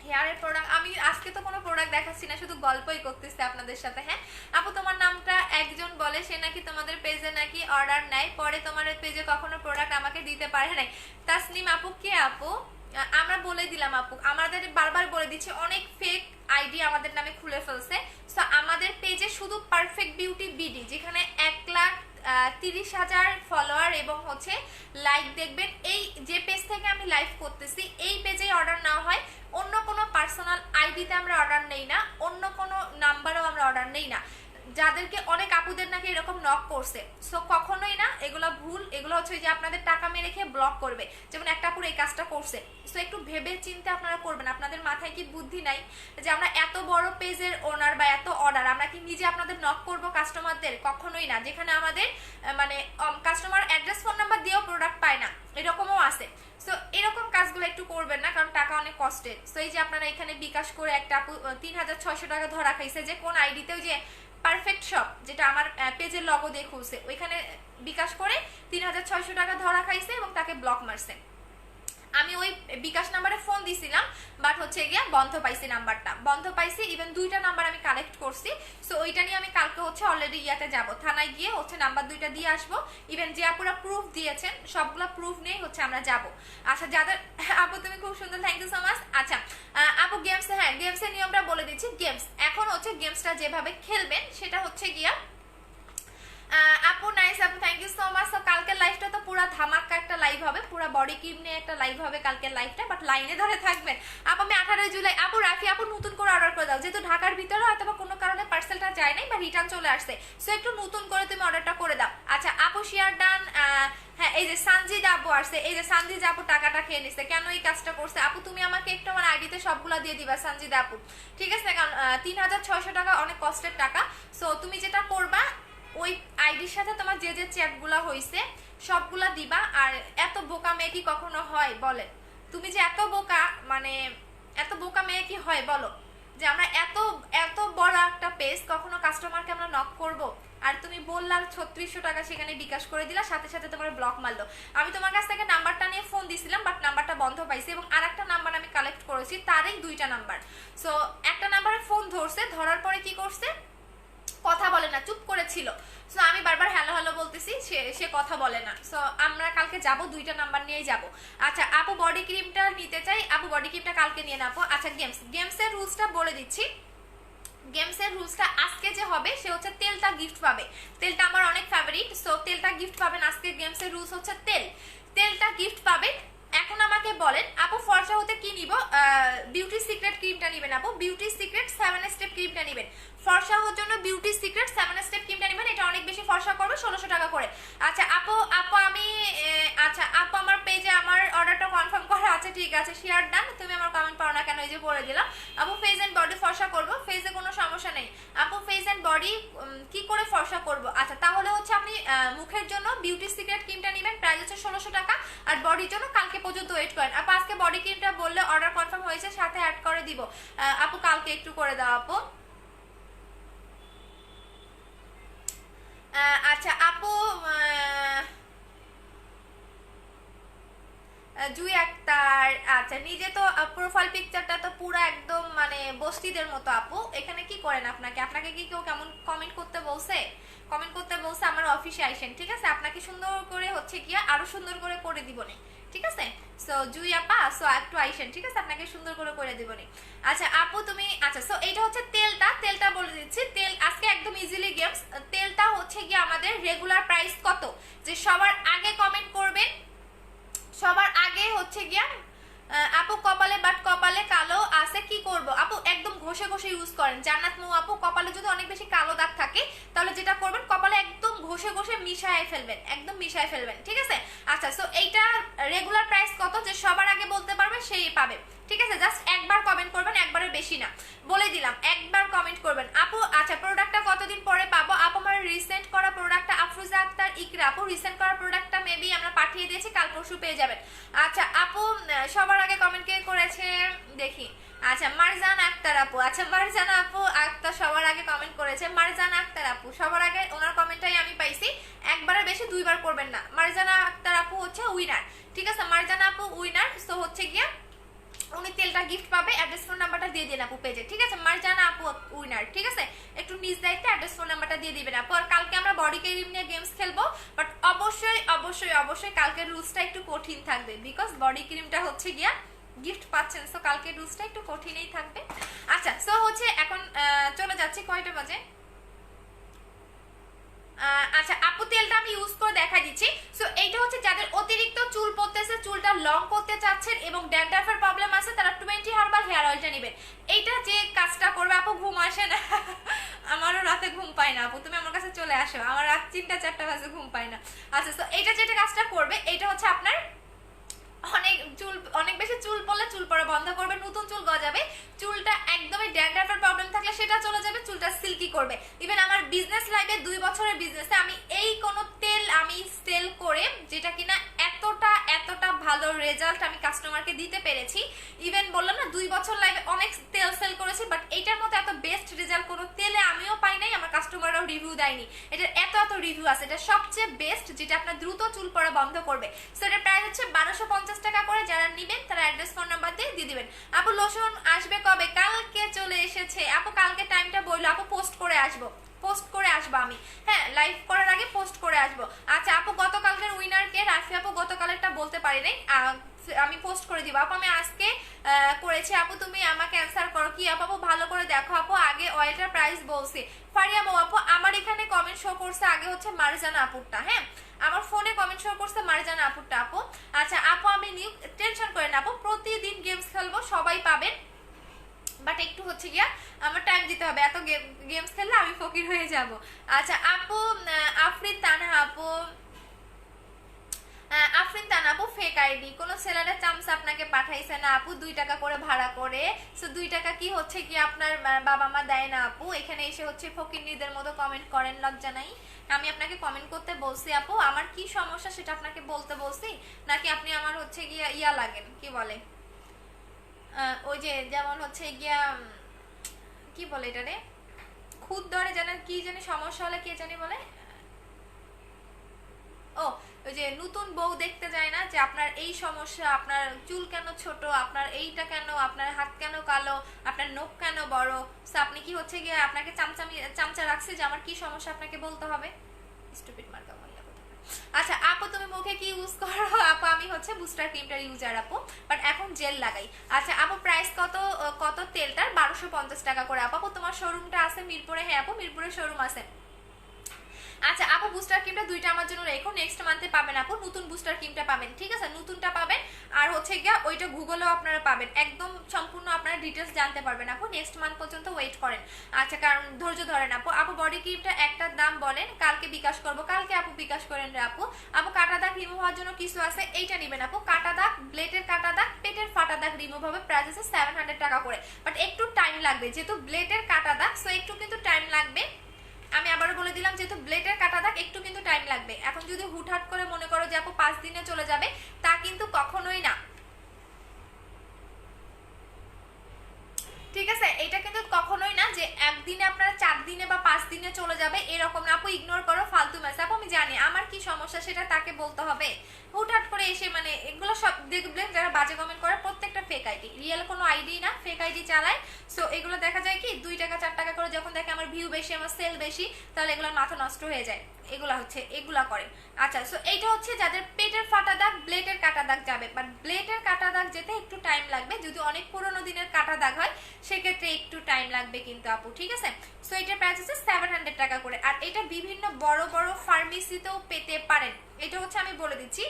হেয়ারের প্রোডাক্ট, আমি আজকে তো কোনো প্রোডাক্ট দেখাচ্ছি না, শুধু গল্পই করতেছি আপনাদের সাথে। হ্যাঁ আপু তোমার নামটা একজন বলে সে নাকি তোমাদের পেজে নাকি অর্ডার নেয়, পরে তোমার পেজে কখনো প্রোডাক্ট আমাকে দিতে পারে নাই। তাসনিম আপু কে আপু? আমরা বলে দিলাম আপু, আমাদের বারবার বলে দিচ্ছি, অনেক ফেক আইডি আমাদের নামে খুলে ফেলছে। সো আমাদের পেজে শুধু পারফেক্ট বিউটি বিডি, যেখানে 1,30,000 ফলোয়ার এবং হচ্ছে লাইক দেখবেন, এই যে পেজ থেকে আমি লাইভ করতেছি এই পেজেই অর্ডার নেওয়া হয়। অন্য কোনো পার্সোনাল আইডিতে আমরা অর্ডার নেই না, অন্য কোনো নাম্বারেও আমরা অর্ডার নেই না। যাদেরকে অনেক আপুদের নাকি এরকম নক করছে, সো কখনোই না, এগুলো ভুল। এগুলো হচ্ছে যে আপনাদের টাকা মেরে খেয়ে ব্লক করবে, যেমন একটা আপুর এই কাজটা করছে। সো একটু ভেবে চিন্তে আপনারা করবেন। আপনাদের মাথায় কি বুদ্ধি নাই যে আমরা এত বড় পেজের ওনার বা এত অর্ডার, আমরা কি নিজে আপনাদের নক করব কাস্টমারদের? কখনোই না। যেখানে আমাদের মানে কাস্টমার অ্যাড্রেস ফোন নাম্বার দিয়েও প্রোডাক্ট পায় না, এরকমও আছে। সো এরকম কাজগুলো একটু করবেন না, কারণ টাকা অনেক কষ্টের। সো এই যে আপনারা এখানে বিকাশ করে একটা আপু 3,600 টাকা ধরা খাইছে, যে কোন আইডিতেও যে পারফেক্ট শপ, যেটা আমার পেজের লগো দিয়ে খুলছে, ওইখানে বিকাশ করে 3,600 টাকা ধরা খাইছে এবং তাকে ব্লক মারছে। আমি ওই বিকাশ নাম্বারে ফোন দিছিলাম, বাট হচ্ছে গিয়া বন্ধ পাইছি, নাম্বারটা বন্ধ পাইছি। ইভেন 2টা নাম্বার আমি কালেক্ট করছি। সো ওইটা নিয়ে আমি কালকে হচ্ছে অলরেডি ইয়াতে যাব, থানায় গিয়ে হচ্ছে নাম্বার 2টা দিয়ে আসবো। ইভেন যে আপুরা প্রুফ দিয়েছেন সবগুলো প্রুফ নিয়ে হচ্ছে আমরা যাব। আচ্ছা যাদের, আপু তুমি খুব সুন্দর, থ্যাংক ইউ সো মাচ। আচ্ছা আপু গেমস, হ্যাঁ গেমসের নিয়মটা বলে দিচ্ছি। গেমস এখন হচ্ছে গেমসটা যেভাবে খেলবেন সেটা হচ্ছে গিয়া, আপু নাইস আপু, থ্যাংক ইউ সো মাচ। তো কালকের লাইভটা তো পুরো ধামাকা একটা লাইভ হবে, পুরো বডি ক্রিম নিয়ে একটা লাইভ হবে কালকের লাইভটা, বাট লাইনে ধরে থাকবেন। আপু আমি 18 জুলাই, আপু রাখি আপু নতুন করে অর্ডার করে দাও, যেহেতু ঢাকার ভিতরে হয়তো বা কোনো কারণে পার্সেলটা যায় নাই বা রিটার্ন চলে আসছে, সো একটু নতুন করে তুমি অর্ডারটা করে দাও। আচ্ছা আপু শেয়ার ডান। হ্যাঁ এই যে সানজিদ আপু আসছে, এই যে সানজিদ আপু টাকাটা খেয়ে নিচ্ছে, কেন এই কাজটা করছে? আপু তুমি আমাকে একটু আমার আইডিতে সবগুলা দিয়ে দিবা সানজিদ আপু, ঠিক আছে? কারণ 3,600 টাকা অনেক কষ্টের টাকা। সো তুমি যেটা করবা, ওই আইডির সাথে তোমার যে যে চ্যাটগুলা হইছে সবগুলা দিবা। আর এত বোকা মেয়ে কি কখনো হয় বলেন? তুমি যে এত বোকা, মানে এত বোকা মেয়ে কি হয় বলো, যে আমরা এত এত বড় একটা পেজ কখনো কাস্টমারকে আমরা নক করব? আর তুমি বললাম 3600 টাকা সেখানে বিকাশ করে দিলা, সাথে সাথে তোমার ব্লক মারলো। আমি তোমার কাছ থেকে নাম্বারটা নিয়ে ফোন দিছিলাম, বাট নাম্বারটা বন্ধ পাইছি, এবং আরেকটা নাম্বার আমি কালেক্ট করেছি, তারই 2টা নাম্বার। সো একটা নাম্বারে ফোন ধরছে, ধরার পরে কি করছে, কথা বলে না, চুপ করেছিল। সো আমি বারবার হ্যালো হ্যালো বলতেছি, সে কথা বলে না। সো আমরা কালকে যাব, 2টা নাম্বার নিয়েই যাব। আচ্ছা আপু বডি ক্রিমটা নিতে চাই, আপু বডি ক্রিমটা কালকে নিয়ে নেবো। আচ্ছা গেমসের রুলসটা বলে দিচ্ছি। গেমসের রুলসটা আজকে যে হবে সে হচ্ছে তেলটা গিফট পাবে। তেলটা আমার অনেক ফেভারিট, সো তেলটা গিফট পাবেন আজকে। গেমসের রুলস হচ্ছে তেলটা গিফট পাবেন। এখন আমাকে বলেন আপু ফর্সা হতে কি নিব? বিউটি সিক্রেট ক্রিমটা নেবেন আপু, বিউটি সিক্রেট 7 স্টেপ ক্রিমটা নেবেন। ফর্সা হওয়ার জন্য বিউটি সিক্রেট 7 স্টেপ ক্রিমটা নেবেন, এটা অনেক বেশি ফর্সা করবে, 1600 টাকা করে। আচ্ছা আপু আমি আচ্ছা আপু আমার পেজে আমার অর্ডারটা কনফার্ম করা আছে, ঠিক আছে শেয়ার ডান। তুমি আমার কমেন্ট পাও না কেন, এই যে বলে দিলাম। আপু ফেস এন্ড বডি ফর্সা করব, ফেসে কোনো সমস্যা নেই আপু। ফেস এন্ড বডি কি করে ফর্সা করব? আচ্ছা তাহলে হচ্ছে আপনি মুখের জন্য বিউটি সিক্রেট ক্রিমটা নেবেন, প্রাইস হচ্ছে 1600 টাকা। আর বডির জন্য কালকে পর্যন্ত ওয়েট করেন আপু। আজকে বডি ক্রিমটা বললে অর্ডার কনফার্ম হয়েছে, সাথে অ্যাড করে দিব আপু, কালকে একটু করে দাও আপু। আচ্ছা আপু জুই আক্তার, আচ্ছা নিজে তো প্রোফাইল পিকচারটা তো পুরো একদম মানে বস্তিদের মতো আপু, এখানে কি করেন? আপনাকে কি কেউ কেমন কমেন্ট করতে বলছে? কমেন্ট করতে বলছে আমার অফিসে আইসেন, ঠিক আছে? আপনাকে সুন্দর করে হচ্ছে গিয়া আরো সুন্দর করে দিব নে, ঠিক আছে? সো জুই আপা সো একটু আইসেন, ঠিক আছে? আপনাকে সুন্দর করে দিব নে। আচ্ছা আপু তুমি, আচ্ছা সো এইটা হচ্ছে তেলটা বলে দিচ্ছি। তেল আজকে একদম ইজিলি গেমস। তেলটা হচ্ছে গিয়ে আমাদের রেগুলার প্রাইস কত, যে সবার আগে কমেন্ট করবেন, সবার আগে হচ্ছে গিয়া আপু কপালে কালো আছে কি করব? আপু একদম ঘষে ইউজ করেন। জান্নাত মু আপু কপালে যদি অনেক বেশি কালো দাগ থাকে তাহলে যেটা করবেন কপালে একদম ঘষে মিশায় ফেলবেন, একদম মিশায় ফেলবেন, ঠিক আছে? আচ্ছা সো এইটা রেগুলার প্রাইস কত, যে সবার আগে বলতে পারবে সেই পাবে, ঠিক আছে? জাস্ট একবার কমেন্ট করবেন, একবারের বেশি না, বলে দিলাম একবার কমেন্ট করবেন আপু। আচ্ছা প্রোডাক্টটা কতদিন পরে পাবো আপু? আমার রিসেন্ট করা প্রোডাক্টটা আফরোজা আক্তার ইকরা আপু, রিসেন্ট করা প্রোডাক্টটা মেবি আমরা পাঠিয়ে দিয়েছি, কাল পরশু পেয়ে যাবেন। আচ্ছা আপু সবার আগে কমেন্ট কে করেছে দেখি? আচ্ছা মারজান আক্তার আপু, আচ্ছা মারজানা আপু আক্তার সবার আগে কমেন্ট করেছে। মারজানা আক্তার আপু সবার আগে, ওনার কমেন্টটাই আমি পাইছি। একবারের বেশি দুইবার করবেন না। মারজানা আক্তার আপু হচ্ছে উইনার, ঠিক আছে? মারজানা আপু উইনার। সো হচ্ছে গিয়া উনি তেলটা গিফট পাবে, অ্যাড্রেস ফোন নাম্বারটা দিয়ে দিন আপু পেজে, ঠিক আছে? মারজানা আপু উইনার, ঠিক আছে? একটু নিজ দায়িত্বে অ্যাড্রেস ফোন নাম্বারটা দিয়ে দিবেন আপু। আর কালকে আমরা বডি ক্রিম নিয়ে গেমস খেলবো, বাট অবশ্যই কালকে রুলসটা একটু কঠিন থাকবে, বিকজ বডি ক্রিমটা হচ্ছে গিয়া গিফট পাচ্ছেন, সো কালকে রুলসটা একটু কঠিনই থাকবে। আচ্ছা সো হচ্ছে এখন চলে যাচ্ছি, কয়টা বাজে? আচ্ছা আপু তেলটা আমি ইউজ করে দেখা দিচ্ছি। সো এইটা হচ্ছে যাদের অতিরিক্ত চুল পড়তেছে, চুলটা লং করতে চাচ্ছেন এবং ড্যান্ড্রাফের প্রবলেম আছে, তারা 20 হার্বাল হেয়ার অয়েলটা নেবেন। এইটা যে কাজটা করবে আপু, ঘুম আসে না আমারও রাতে ঘুম পায় না আপু, তুমি আমার কাছে চলে আসো, আমার রাত 3টা-4টা বাজে ঘুম পায় না। আচ্ছা তো এইটা যেটা কাজটা করবে, এটা হচ্ছে আপনার অনেক বেশি চুল পড়লে চুল পড়া বন্ধ করবে, নতুন চুল গজাবে, চুলটা একদমই ড্যান্ড্রাফের প্রবলেম থাকলে সেটা চলে যাবে, চুলটা সিল্কি করবে। ইভেন আমার বিজনেস লাইফে 2 বছরের বিজনেসে আমি এই কোনো তেল আমি সেল করে যেটা কিনা এতটা ভালো রেজাল্ট আমি কাস্টমারকে দিতে পেরেছি। ইভেন বললাম না 2 বছর লাইফে অনেক তেল সেল করেছি, বাট এইটার মতো এত বেস্ট রেজাল্ট কোনো তেলে আমিও পাই নাই, আমার কাস্টমাররাও রিভিউ দেয়নি। এটার এত রিভিউ আছে, এটা সবচেয়ে বেস্ট যেটা আপনার দ্রুত চুল পড়া বন্ধ করবে। সো এটার প্রাইস হচ্ছে 1250 টাকা করে। যারা নিবেন তারা অ্যাড্রেস ফোন নাম্বার দিয়ে দিবেন। আপু লোশন আসবে কবে? কালকে চলে এসেছে আপু, কালকে টাইমটা বললো আপু, পোস্ট করে আসবো আমি, হ্যাঁ লাইভ করার আগে পোস্ট করে আসবো। আচ্ছা আপু গতকালকের উইনার কে? রাফি আপু গতকালেরটা বলতে পারি নাই, আমি পোস্ট করে দিব আপু। আমি আজকে করেছি আপু, তুমি আমাকে অ্যান্সার করো কি আপু? ভালো করে দেখো আপু, আগে অয়েলটার প্রাইস বলছি। ফারিয়া মৌ আপু আমার এখানে কমেন্ট শো করছে আগে হচ্ছে মারজানা আপুরটা, হ্যাঁ আমার ফোনে কমেন্ট শো করছে মারজানা আপুরটা আপু। আচ্ছা আপু আমি নিউ, টেনশন করেন আপু, প্রতিদিন গেমস খেলবো, সবাই পাবেন, বাট একটু হচ্ছে গিয়া আমার টাইম দিতে হবে, এত গেমস খেললে আমি ফকির হয়ে যাব। আচ্ছা আপু আফরিন তানহা আপু ফেক আইডি, কোন সেলারের চামচা আপনাকে পাঠাইছে না আপু, 2 টাকা করে ভাড়া করে। সো 2 টাকা কি হচ্ছে কি আপনার বাবা মা দেয় না আপু, এখানে এসে হচ্ছে ফকিরনিদের মতো কমেন্ট করেন, লজ্জা নাই? আমি আপনাকে কমেন্ট করতে বলছি আপু, আমার কি সমস্যা সেটা আপনাকে বলতে বলছি, নাকি আপনি আমার হচ্ছে গিয়া ইয়া লাগেন কি বলে ওই যে যেমন হচ্ছে গিয়া কি বলে এটারে, খুদ ধরে জানেন কি জানি সমস্যা হলে কে জানি বলে, ও ওই যে নতুন বউ দেখতে যায় না, যে আপনার এই সমস্যা, আপনার চুল কেন ছোট, আপনার এইটা কেন, আপনার হাত কেন কালো, আপনার নখ কেন বড়, সো আপনি কি হচ্ছে গিয়ে আপনাকে চামচা রাখছে যে আমার কি সমস্যা আপনাকে বলতে হবে, স্টুপিড মার্কা বললা। আচ্ছা আপু তুমি মুখে কি ইউজ করো? আপু আমি হচ্ছে বুস্টার ক্রিমটার ইউজার আপু, বাট এখন জেল লাগাই। আচ্ছা আপু প্রাইস কত তেলটার? 1250 টাকা করে আপু। তোমার শোরুমটা আছে মিরপুরে? হ্যাঁ আপু মিরপুরে শোরুম আছে। আচ্ছা আপু বুস্টার ক্রিমটা দুইটা আমার জন্য রেখো, নেক্সট মান্থে পাবেন আপু, নতুন বুস্টার ক্রিমটা পাবেন, ঠিক আছে, নতুনটা পাবেন। আর হচ্ছে গিয়া ওইটা গুগলেও আপনারা পাবেন, একদম সম্পূর্ণ আপনারা ডিটেলস জানতে পারবেন আপু। নেক্সট মান্থ পর্যন্ত ওয়েট করেন। আচ্ছা কারণ ধৈর্য ধরেন আপু। আপু বডি ক্রিমটা একটার দাম বলেন, কালকে বিকাশ করব, কালকে আপু বিকাশ করেন রে আপু। আপু কাটা দাগ রিমুভ হওয়ার জন্য কিছু আছে, এইটা নেবেন আপু। কাটা দাগ, ব্লেডের কাটা দাগ, পেটের ফাটা দাগ রিমুভ হবে, প্রাইস আছে 700 টাকা করে, বাট একটু টাইম লাগবে, যেহেতু ব্লেডের কাটা দাগ সো একটু কিন্তু টাইম লাগবে। আমি আবারও বলে দিলাম, যেহেতু ব্লেডের কাটা দাগ একটু কিন্তু টাইম লাগবে। এখন যদি হুটহাট করে মনে করো যে আপু 5 দিনে চলে যাবে, তা কিন্তু কখনোই না, ঠিক আছে, এটা কিন্তু কখনোই না যে একদিনে আপনারা 4 দিনে বা 5 দিনে চলে যাবে এরকম না আপু। ইগনোর করো ফালতু মেসেজ আপু, আমি জানি আমার কি সমস্যা সেটা তাকে বলতে হবে, হুটহাট করে এসে মানে এগুলো সব দেখবেন যারা বাজে কমেন্ট করে প্রত্যেকটা ফেক আইডি, রিয়েল কোনো আইডি না, ফেক আইডি চালায়। সো এগুলো দেখা যায় কি 2 টাকা 4 টাকা করে যখন দেখে আমার ভিউ বেশি, আমার সেল বেশি, তাহলে এগুলোর মাথা নষ্ট হয়ে যায়, এগুলা হচ্ছে এগুলা করে। আচ্ছা সো এইটা হচ্ছে যাদের পেটের ফাটা দাগ, ব্লেডের কাটা দাগ যাবে, বাট ব্লেডের কাটা দাগ যেতে একটু টাইম লাগবে, যদি অনেক পুরোনো দিনের কাটা দাগ হয় সেক্ষেত্রে একটু টাইম লাগবে কিন্তু আপু, ঠিক আছে। সো এটার প্রাইস হচ্ছে 700 টাকা করে। আর এটা বিভিন্ন বড় বড় ফার্মেসিতেও পেতে পারেন, এটা হচ্ছে আমি বলে দিচ্ছি,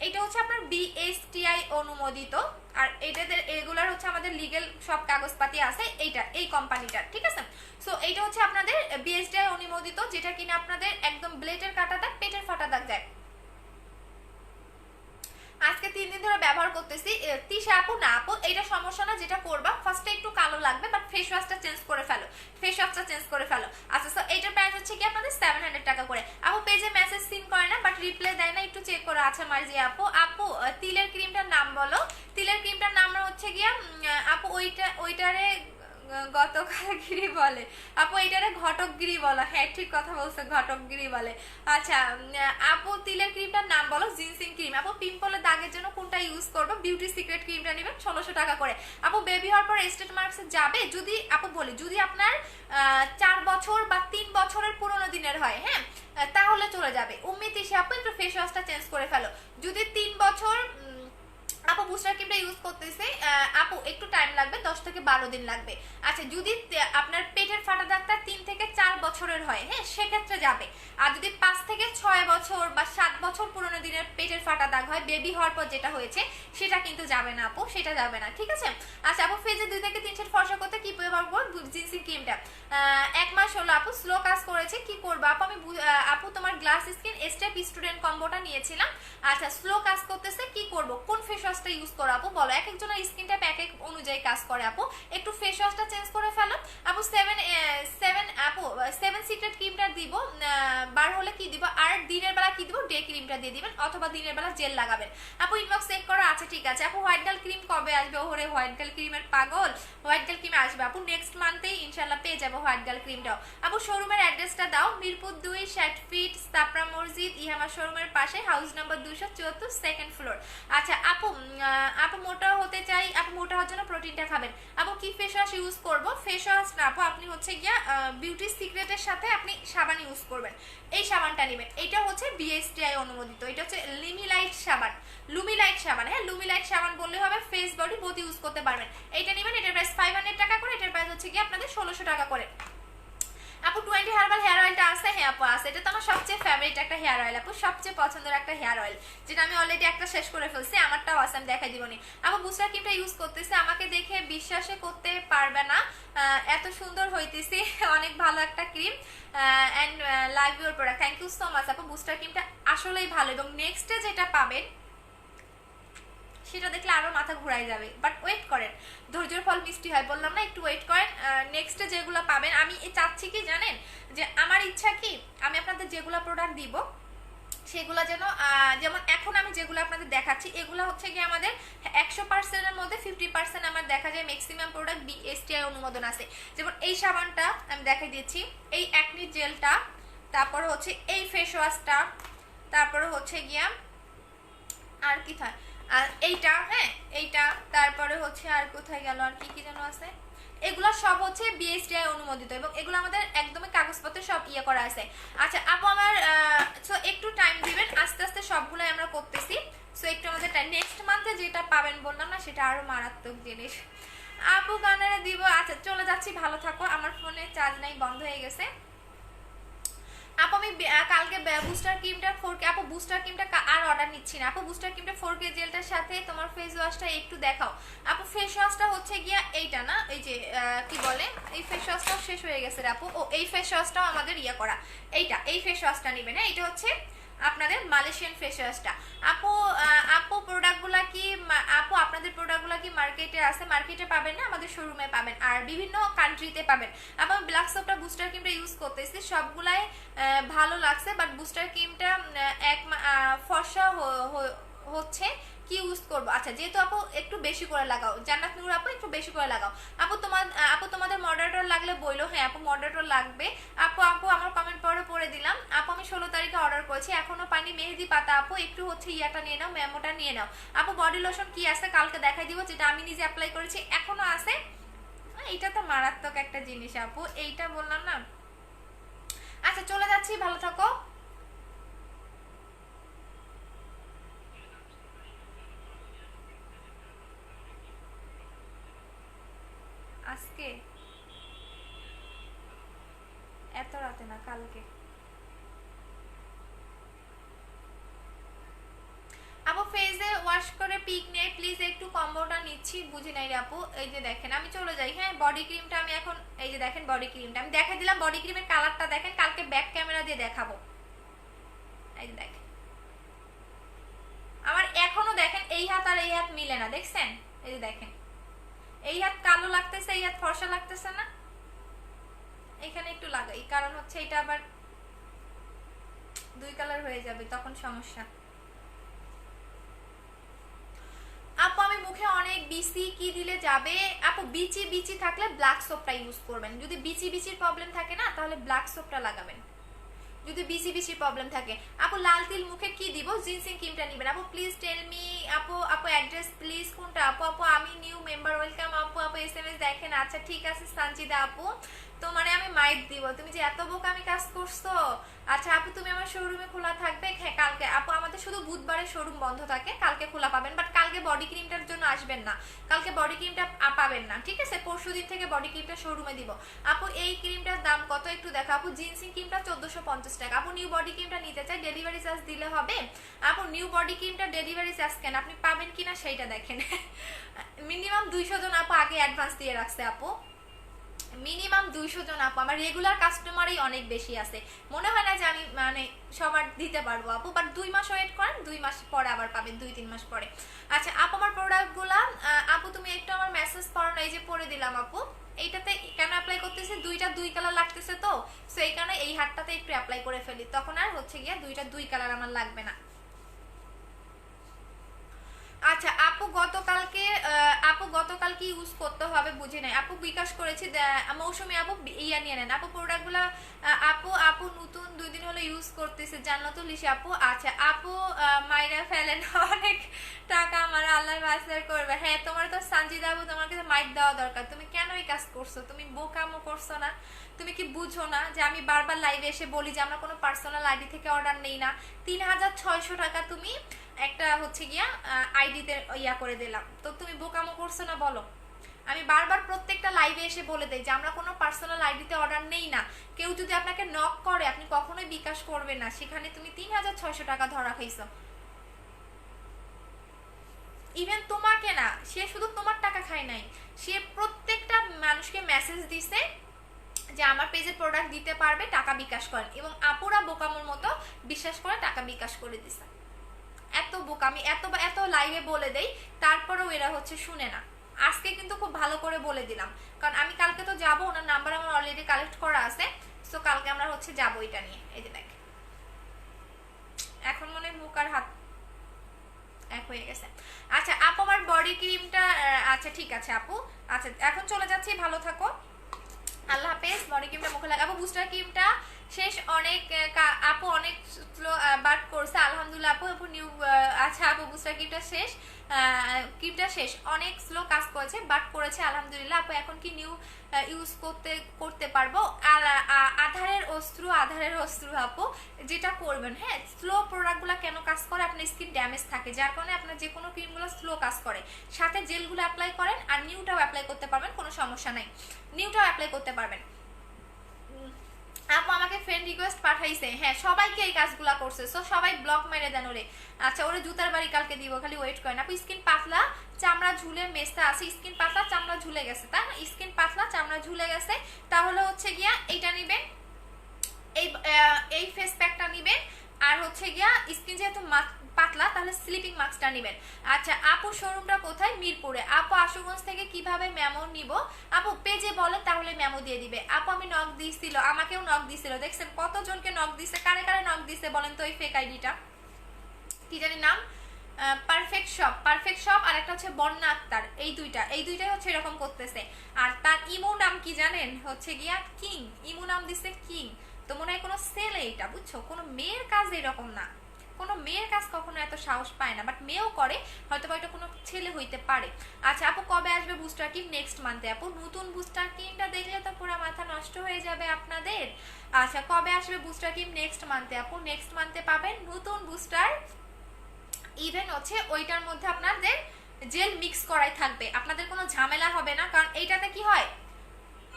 এটা হচ্ছে আপনার বিএসটিআই অনুমোদিত। আর এটাদের এগুলার হচ্ছে আমাদের লিগেল সব কাগজপাতি আছে এইটা, এই কোম্পানিটার, ঠিক আছে। সো এইটা হচ্ছে আপনাদের বিএসটিআই অনুমোদিত, যেটা কিনা আপনাদের একদম ব্লেডের কাটা দাগ, পেটের ফাটা দাগ যায়। আজকে 3 দিন ধরে ব্যবহার করতেছি। তিশা আপু না আপু এটা সমস্যা না, যেটা করবা ফার্স্টে একটু কালো লাগবে, বাট ফেস ওয়াশটা চেঞ্জ করে ফেলো, ফেস ওয়াশটা চেঞ্জ করে ফেলো। আচ্ছা সো এইটার প্রাইস হচ্ছে কি আপনাদের 700 টাকা করে। আপু পেজে মেসেজ সিন করে না, বাট রিপ্লাই দেয় না, একটু চেক করো। আচ্ছা মার্জি আপু, আপু তিলের ক্রিমটার নাম বলো। তিলের ক্রিমটার নাম হচ্ছে গিয়া আপু ওইটারে গতকালগিরি বলে আপু, এটারে ঘটকগিরি বলে। হ্যাঁ ঠিক কথা বলছো, ঘটকগিরি বলে। আচ্ছা আপু তিলের ক্রিমটার নাম বলো। জিনসিং ক্রিম আপু, পিম্পলের দাগের জন্য কোনটা ইউজ করবো? বিউটি সিক্রেট ক্রিমটা নেবেন 1600 টাকা করে। আপু বেবি হওয়ার পর স্টেট মার্কস যাবে যদি আপু বলি, যদি আপনার 4 বছর বা 3 বছরের পুরোনো দিনের হয়, হ্যাঁ তাহলে চলে যাবে। উম্মিত ইসে আপু একটু ফেস ওয়াশটা চেঞ্জ করে ফেলো। যদি 3 বছর আপু বুস্টার ক্রিমটা ইউজ করতেছে আপু একটু টাইম লাগবে, 10 থেকে 12 দিন লাগবে। আচ্ছা যদি আপনার পেটের ফাটা দাগটা 3 থেকে 4 বছরের হয়, হ্যাঁ সেক্ষেত্রে যাবে। আর যদি 5 থেকে 6 বছর বা 7 বছর পুরনো দিনের পেটের ফাটা দাগ হয়, বেবি হওয়ার পর যেটা হয়েছে, সেটা কিন্তু যাবে না আপু, সেটা যাবে না, ঠিক আছে। আচ্ছা আপু ফেজে 2 থেকে 3 সেট ফর্সা করতে কি ব্যবহার করব? জিনসিং ক্রিমটা 1 মাস হলো আপু, স্লো কাজ করেছে, কি করবো আপু? আমি আপু তোমার গ্লাস স্কিন স্টেপ স্টুডেন্ট কম্বোটা নিয়েছিলাম। আচ্ছা স্লো কাজ করতেছে, কি করব? কোন ফেস ওয়াশটা ইউজ করো আপু বলো? এক একজনের স্কিনটা এক এক অনুযায়ী কাজ করে আপু, একটু ফেস ওয়াশটা চেঞ্জ করে ফেলো আপু। 7 আপু 7 সিক্রেট ক্রিমটা দিব, বার হলে কি দিব? আর দিনের বেলা কি দিব? ডে ক্রিমটা দিয়ে দিবেন, অথবা দিনের বেলা জেল লাগাবেন আপু। ইনবক্স চেক করো। আচ্ছা ঠিক আছে আপু, হোয়াইট গার্ল ক্রিম কবে আসবে? ওরে হোয়াইট গার্ল ক্রিমের পাগল, হোয়াইট গার্ল ক্রিম আসবে আপু নেক্সট মান্থেই ইনশাল্লাহ পেয়ে যাবো হোয়াইট গার্ল ক্রিমটাও আপু। শোরুমের অ্যাড্রেসটা দাও। মিরপুর 2 60 ফিট স্তাপরা মসজিদ, ইহামা শোরুমের পাশে, হাউস নাম্বার 274, সেকেন্ড ফ্লোর। আচ্ছা আপু আপু মোটা হতে চাই, আপু মোটা হওয়ার জন্য প্রোটিনটা খাবেন আপু। কি ফেস ওয়াশ ইউজ করবো? ফেস ওয়াশ না আপু, আপনি হচ্ছে গিয়া বিউটি সিক্রেটের সাথে আপনি সাবান ইউজ করবেন, এই সাবানটা নেবেন। এটা হচ্ছে বিএসটিআই অনুমোদিত, এটা হচ্ছে লিমিলাইট সাবান, লুমিলাইট সাবান, হ্যাঁ লুমিলাইট সাবান বললে হবে, ফেস বডি বোথ ইউজ করতে পারবেন। এইটা নেবেন, এটার প্রাইস 500 টাকা করে, এটার প্রাইস হচ্ছে কি আপনাদের 1600 টাকা করে আপু। 20 হার্বাল হেয়ার অয়েলটা আছে? হ্যাঁ আপু আছে, এটা তো আমার সবচেয়ে ফেভারিট একটা হেয়ার অয়েল আপু, সবচেয়ে পছন্দের একটা হেয়ার অয়েল, যেটা আমি অলরেডি একটা শেষ করে ফেলছি, আমারটাও আছে, আমি দেখাই দিবনি আপু। বুস্টার ক্রিমটা ইউজ করতেছে, আমাকে দেখে বিশ্বাসে করতে পারবে না, এত সুন্দর হইতেছি, অনেক ভালো একটা cream and live your product, thank you so much আপু। বুস্টার ক্রিমটা আসলেই ভালো, এবং নেক্সটে যেটা পাবেন সেটা দেখলে আরো মাথা ঘুরাই যাবে, বাট ওয়েট করেন, ধৈর্যের ফল মিষ্টি হয়, বললাম না, একটু ওয়েট করেন। নেক্সটে যেগুলো পাবেন, আমি চাচ্ছি কি জানেন, যে আমার ইচ্ছা কি আমি আপনাদের যেগুলো প্রোডাক্ট দিব সেগুলো যেন যেমন এখন আমি যেগুলো আপনাদের দেখাচ্ছি, এগুলো হচ্ছে কি আমাদের 100%-এর মধ্যে 50% আমার দেখা যায় ম্যাক্সিমাম প্রোডাক্ট বিএসটিআই অনুমোদন আছে। যেমন এই সাবানটা আমি দেখাই দিচ্ছি, এই অ্যাকনি জেলটা, তারপরে হচ্ছে এই ফেস ওয়াশটা, তারপরে হচ্ছে গিয়া আর কি থাকে, আর এইটা, হ্যাঁ এইটা, তারপরে হচ্ছে আর কোথায় গেল, আর কি কি যেন আছে, এগুলো সব হচ্ছে বিএসটিআই অনুমোদিত, এবং এগুলো আমাদের একদমই কাগজপত্রে সব ইয়ে করা আছে। আচ্ছা আপু আমার সো একটু টাইম দিবেন, আস্তে আস্তে সবগুলোই আমরা করতেছি, সো একটু আমাদের টাইম। নেক্সট মান্থে যেটা পাবেন বললাম না, সেটা আরো মারাত্মক জিনিস আপু, গানারে দিব। আচ্ছা চলে যাচ্ছি, ভালো থাকো, আমার ফোনে চার্জ নাই, বন্ধ হয়ে গেছে। আপু আমি কালকে বুস্টার ক্রিমটা 4K, আপু বুস্টার ক্রিমটা আর অর্ডার নিচ্ছি না আপু, বুস্টার ক্রিমটা 4K জেলটার সাথে তোমার ফেস ওয়াশটা একটু দেখাও আপু। ফেস ওয়াশটা হচ্ছে গিয়া এইটা না, এই যে কি বলে, এই ফেস ওয়াশটাও শেষ হয়ে গেছে রে আপু। ও এই ফেস ওয়াশটাও আমাদের ইয়া করা, এইটা এই ফেস ওয়াশটা নেবেন। হ্যাঁ, এটা হচ্ছে আপনাদের মালয়েশিয়ান ফেস ওয়াশটা। আপু আপু প্রোডাক্টগুলো কি, আপু আপনাদের প্রোডাক্টগুলো কি মার্কেটে আছে? মার্কেটে পাবেন না, আমাদের শোরুমে পাবেন, আর বিভিন্ন কান্ট্রিতে পাবেন। আপু আমি ব্ল্যাক সোপটা বুস্টার ক্রিমটা ইউজ করতেছি, সবগুলাই ভালো লাগছে, বাট বুস্টার ক্রিমটা ফর্সা হচ্ছে, কি ইউজ করবো? আচ্ছা, যেহেতু আপু একটু বেশি করে লাগাও, জান্নাত নূর আপু একটু বেশি করে লাগাও। আপু তোমাদের মডারেটর লাগলে বইলো। হ্যাঁ আপু মডারেটর লাগবে। আপু আপু আমার কমেন্ট পড়ে দিলাম। আপু আমি 16 তারিখে অর্ডার করেছি, এখনো পানি মেহেদি পাতা। আপু একটু হচ্ছে ইয়াটা নিয়ে নাও, মেমোটা নিয়ে নাও। আপু বডি লোশন কি আছে কালকে দেখাই দিব, যেটা আমি নিজে অ্যাপ্লাই করেছি এখনো আছে। এইটা তো মারাত্মক একটা জিনিস আপু, এইটা বললাম না। আচ্ছা চলে যাচ্ছি, ভালো থাকো। আজকে এত রাতে না, কালকে। আপু ফেসে ওয়াশ করে পিক নেই প্লিজ, একটু কম্বোটা নিচ্ছি, বুঝি নাই রে আপু। এই যে দেখেন আমি চলে যাই। হ্যাঁ বডি ক্রিমটা আমি এখন, এই যে দেখেন বডি ক্রিমটা আমি দেখাই দিলাম। বডি ক্রিমের কালারটা দেখেন, কালকে ব্যাক ক্যামেরা দিয়ে দেখাবো। এই যে দেখেন আমার এখনো দেখেন এই হাত আর এই হাত মিলে না, দেখছেন? এই যে দেখেন এই হাত কালো লাগতেছে, এই হাত ফর্সা লাগতেছে না। এখানে একটু লাগাই, কারণ হচ্ছে এটা আবার দুই কালার হয়ে যাবে, তখন সমস্যা। আপু আমি মুখে অনেক বিচি, কি দিলে যাবে? আপু বিচি বিচি থাকলে ব্ল্যাক সোপটা ইউজ করবেন। যদি বিচি বিচির প্রবলেম থাকে না, তাহলে ব্ল্যাক সোপটা লাগাবেন যদি বিচি বিচি প্রবলেম থাকে। আপু লাল তিল মুখে কি দিব? জিনসিং ক্রিমটা নেবেন। আপু প্লিজ টেল মি। আপু আপু অ্যাড্রেস প্লিজ কোনটা? আপু আপু আমি নিউ মেম্বার, ওয়েলকাম আপু। আপু এসএমএস দেখেন। আচ্ছা ঠিক আছে সানজিদা আপু, তোমারে আমি মাইক দিব, তুমি যে এত বোকামি কাজ করছো। আচ্ছা আপু তুমি আমার শোরুমে খোলা থাকবে? হ্যাঁ কালকে আপু আমাদের শুধু বুধবারে শোরুম বন্ধ থাকে, কালকে খোলা পাবেন, বাট কালকে বডি ক্রিমটার জন্য আসবেন না, কালকে বডি ক্রিমটা পাবেন না, ঠিক আছে? পরশুদিন থেকে বডি ক্রিমটা শোরুমে দিব। আপু এই ক্রিমটার দাম কত একটু দেখো। আপু জিনসিং ক্রিমটা 1450 টাকা। আপু নিউ বডি ক্রিমটা নিতে চাই, ডেলিভারি চার্জ দিলে হবে? আপু নিউ বডি ক্রিমটা ডেলিভারি চার্জ কেন, আপনি পাবেন কিনা সেইটা দেখেন। মিনিমাম 200 জন আপু আগে অ্যাডভান্স দিয়ে রাখছে আপু, মিনিমাম 200 জন আপু। আমার রেগুলার কাস্টমারই অনেক বেশি আছে, মনে হয় না যে আমি মানে সবার দিতে পারবো আপু, বাট 2 মাস ওয়েট করেন, 2 মাস পরে আবার পাবেন, 2-3 মাস পরে। আচ্ছা আপু আমার প্রোডাক্টগুলা, আপু তুমি একটু আমার মেসেজ পড়ো না, এই যে পড়ে দিলাম আপু। এইটাতে কেন অ্যাপ্লাই করতেছে, দুইটা দুই কালার লাগতেছে, তো সো এই কারণে এই হাতটাতে একটু অ্যাপ্লাই করে ফেলি, তখন আর হচ্ছে গিয়া দুইটা দুই কালার আমার লাগবে না। আচ্ছা আপু গতকাল কি ইউজ করতে হবে বুঝি নাই আপু, বিকাশ করেছি। মৌসুমি আপু ইয়া নিয়ে নেন আপু প্রোডাক্টগুলো। আপু আপু নতুন 2 দিন হলো ইউজ করতেছে, জান্নাতুল লিসা আপু। আচ্ছা আপু মাইরা ফেলেন, অনেক টাকা আমার আল্লাহ বাসার করবে। হ্যাঁ তোমার তো সানজিদা আপু, তোমার কাছে মাইক দেওয়া দরকার, তুমি কেন এই কাজ করছো? তুমি বোকামো করছো না? তুমি কি বুঝো না যে আমি বারবার লাইভে এসে বলি যে আমরা কোনো পার্সোনাল আইডি থেকে অর্ডার নেই না? 3600 টাকা তুমি একটা হচ্ছে গিয়া আইডিতে ইয়া করে দিলাম, তো তুমি বোকামো করছো না বলো? আমি বারবার প্রত্যেকটা লাইভে এসে বলে দেই যে আমরা কোনো পার্সোনাল আইডিতে অর্ডার নেই না। কেউ যদি আপনাকে নক করে আপনি কখনোই বিকাশ করবেন না, সেখানে তুমি 3600 টাকা ধরা খাইছো। ইভেন তোমাকে না, সে শুধু তোমার টাকা খায় নাই, সে প্রত্যেকটা মানুষকে মেসেজ দিছে যে আমার পেজে প্রোডাক্ট দিতে পারবে, টাকা বিকাশ করেন, এবং আপুরা বোকামোর মতো বিশ্বাস করে টাকা বিকাশ করে দিছে। এত বোকা, আমি এত এত লাইভে বলে দেই, তারপরেও এরা হচ্ছে শুনে না। আজকে কিন্তু খুব ভালো করে বলে দিলাম, কারণ আমি কালকে তো যাবো, ওনার নাম্বার আমার অলরেডি কালেক্ট করা আছে, সো কালকে আমরা হচ্ছে যাবো এটা নিয়ে। এই যে দেখ এখন মনে মুখ আর হাত এক হয়ে গেছে। আচ্ছা আপু আমার বডি ক্রিমটা, আচ্ছা ঠিক আছে আপু, আচ্ছা এখন চলে যাচ্ছি, ভালো থাকো, আল্লাহ হাফেজ। বডি ক্রিমটা মুখে লাগাবো, বুস্টার ক্রিমটা শেষ, অনেক আপু অনেক স্লো বাট করছে আলহামদুলিল্লাহ আপু। আপু নিউ, আচ্ছা আপু বুস্টার ক্রিমটা শেষ, অনেক স্লো কাজ করেছে বাট করেছে আলহামদুলিল্লাহ আপু। এখন কি নিউ ইউজ করতে পারবো? আর আধারের অস্ত্র আপু, যেটা করবেন, হ্যাঁ স্লো প্রোডাক্টগুলো কেন কাজ করে, আপনার স্কিন ড্যামেজ থাকে, যার কারণে আপনার যে কোনো ক্রিমগুলো স্লো কাজ করে। সাথে জেলগুলো অ্যাপ্লাই করেন, আর নিউটাও অ্যাপ্লাই করতে পারবেন, কোনো সমস্যা নাই, নিউটাও অ্যাপ্লাই করতে পারবেন। আপু আমাকে ফ্রেন্ড রিকোয়েস্ট পাঠাইছে, হ্যাঁ সবাইকে এই কাজগুলা করছে, সো সবাই ব্লক মেরে দেন ওরে। আচ্ছা ওরে জুতার বাড়ি কালকে দিব, খালি ওয়েট করেন। আপু স্কিন পাতলা চামড়া ঝুলে মেস্তা আছে, স্কিন পাতলা চামড়া ঝুলে গেছে, তাই না? স্কিন পাতলা চামড়া ঝুলে গেছে, তাহলে হচ্ছে গিয়া এইটা নিবেন, এই ফেস প্যাকটা নিবেন। আর হচ্ছে গিয়া স্কিন যেহেতু পাতলা, তাহলে স্লিপিং মাস্কটা নেবেন। আচ্ছা আপু শোরুমটা কোথায়? মিরপুরে। আপু আশুগঞ্জ থেকে কিভাবে মেমো নিব? আপু পেজে বলে, তাহলে মেমো দিয়ে দিবে। আপু আমি নক দিছিল, আমাকেও নক দিছিল, দেখছেন কতজনকে নক দিছে, কারে কারে নক দিছে বলেন তো? এই ফেক আইডিটা কি জানি নাম, পারফেক্ট শপ, পারফেক্ট শপ, আর একটা হচ্ছে বন্যা আক্তার, এই দুইটাই হচ্ছে এরকম করতেছে। আর তার ইমো নাম কি জানেন? হচ্ছে গিয়া কিং, ইমো নাম দিছে কিং। তো মনে হয় কোনো ছেলে, এটা বুঝছো, কোনো মেয়ের কাজ এরকম না, কোনো মেয়ের কাজ কখনো এত সাহস পায় না, বাট মেয়েও করে, হয়তো বা এটা কোনো ছেলে হইতে পারে। আচ্ছা আপু কবে আসবে বুস্টার কিট? নেক্সট মান্থে। আপু নতুন বুস্টার কিটটা দেখলে তো পুরো মাথা নষ্ট হয়ে যাবে আপনাদের। আচ্ছা কবে আসবে বুস্টার কিট? নেক্সট মান্থে। আপু নেক্সট মান্থে পাবেন নতুন বুস্টার, ইভেন হচ্ছে ওইটার মধ্যে আপনাদের জেল মিক্স করাই থাকবে, আপনাদের কোনো ঝামেলা হবে না। কারণ এইটাতে কি হয়,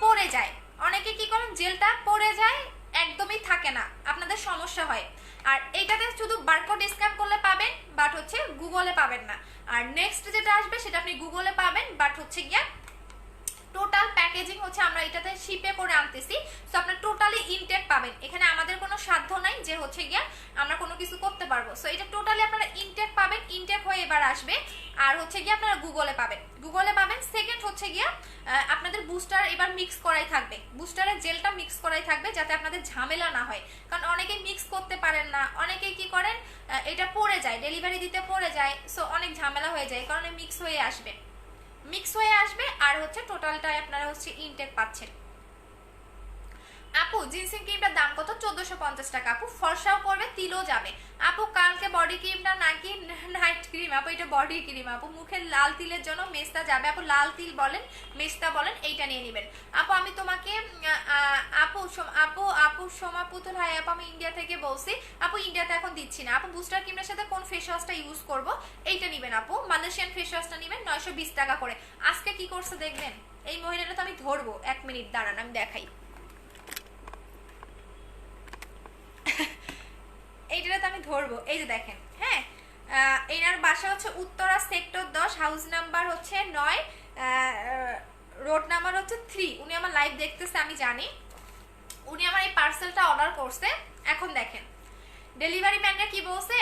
পড়ে যায়, অনেকে কি করেন জেলটা পড়ে যায়, একদমই থাকে না, আপনাদের সমস্যা হয়। আর এইটাতে শুধু বারকোড স্ক্যান করলে পাবেন, বাট হচ্ছে গুগলে পাবেন না। আর নেক্সট যেটা আসবে সেটা আপনি গুগলে পাবেন, বাট হচ্ছে গিয়া টোটাল প্যাকেজিং হচ্ছে আমরা এটাতে শিপে করে আনতেছি, সো আপনার টোটালি ইনটেক পাবেন। এখানে আমাদের কোনো সাধ্য নাই যে হচ্ছে গিয়া আমরা কোনো কিছু করতে পারবো, সো এটা টোটালি আপনারা ইনটেক পাবেন, ইনটেক হয়ে এবার আসবে। আর হচ্ছে গিয়া আপনারা গুগলে পাবেন, গুগলে পাবেন। সেকেন্ড হচ্ছে গিয়া আপনাদের বুস্টার এবার মিক্স করাই থাকবে, বুস্টারের জেলটা মিক্স করাই থাকবে, যাতে আপনাদের ঝামেলা না হয়। কারণ অনেকেই মিক্স করতে পারেন না, অনেকেই কি করেন এটা পড়ে যায়, ডেলিভারি দিতে পড়ে যায়, সো অনেক ঝামেলা হয়ে যায়, কারণে মিক্স হয়ে আসবে, মিক্স হয়ে আসবে। আর হচ্ছে টোটালটাই আপনারা হচ্ছে ইনটেক পাচ্ছেন। আপু জিন্সিং ক্রিমটার দাম কত? 1450 টাকা। আপু ফর্সাও করবে, তিলও যাবে। আপু কালকে বডি ক্রিমটা নাকি নাইট ক্রিম? আপু এটা বডি ক্রিম। আপু মুখের লাল তিলের জন্য মেস্তা যাবে, আপু লাল তিল বলেন মেস্তা বলেন, এইটা নিয়ে নেবেন। আপু আমি তোমাকে আপু আপু আপু সোমা পুতুল, হাই আপু আমি ইন্ডিয়া থেকে বলছি। আপু ইন্ডিয়াতে এখন দিচ্ছি না। আপু বুস্টার ক্রিমের সাথে কোন ফেস ওয়াশটা ইউজ করব? এইটা নেবেন আপু, মালয়েশিয়ান ফেস ওয়াশটা নেবেন, 920 টাকা করে। আজকে কি করছে দেখবেন, এই মহিলাটা তো আমি ধরবো, 1 মিনিট দাঁড়ান আমি দেখাই। এইটা তো আমি ধরবো, এই যে দেখেন, হ্যাঁ এনার বাসা হচ্ছে উত্তরা সেক্টর 10, হাউস নাম্বার হচ্ছে 9, রোড নাম্বার হচ্ছে 3। উনি আমার লাইভ দেখতেছে আমি জানি, উনি আমার এই পার্সেলটা অর্ডার করছে। এখন দেখেন ডেলিভারি ম্যানরা কি বলছে,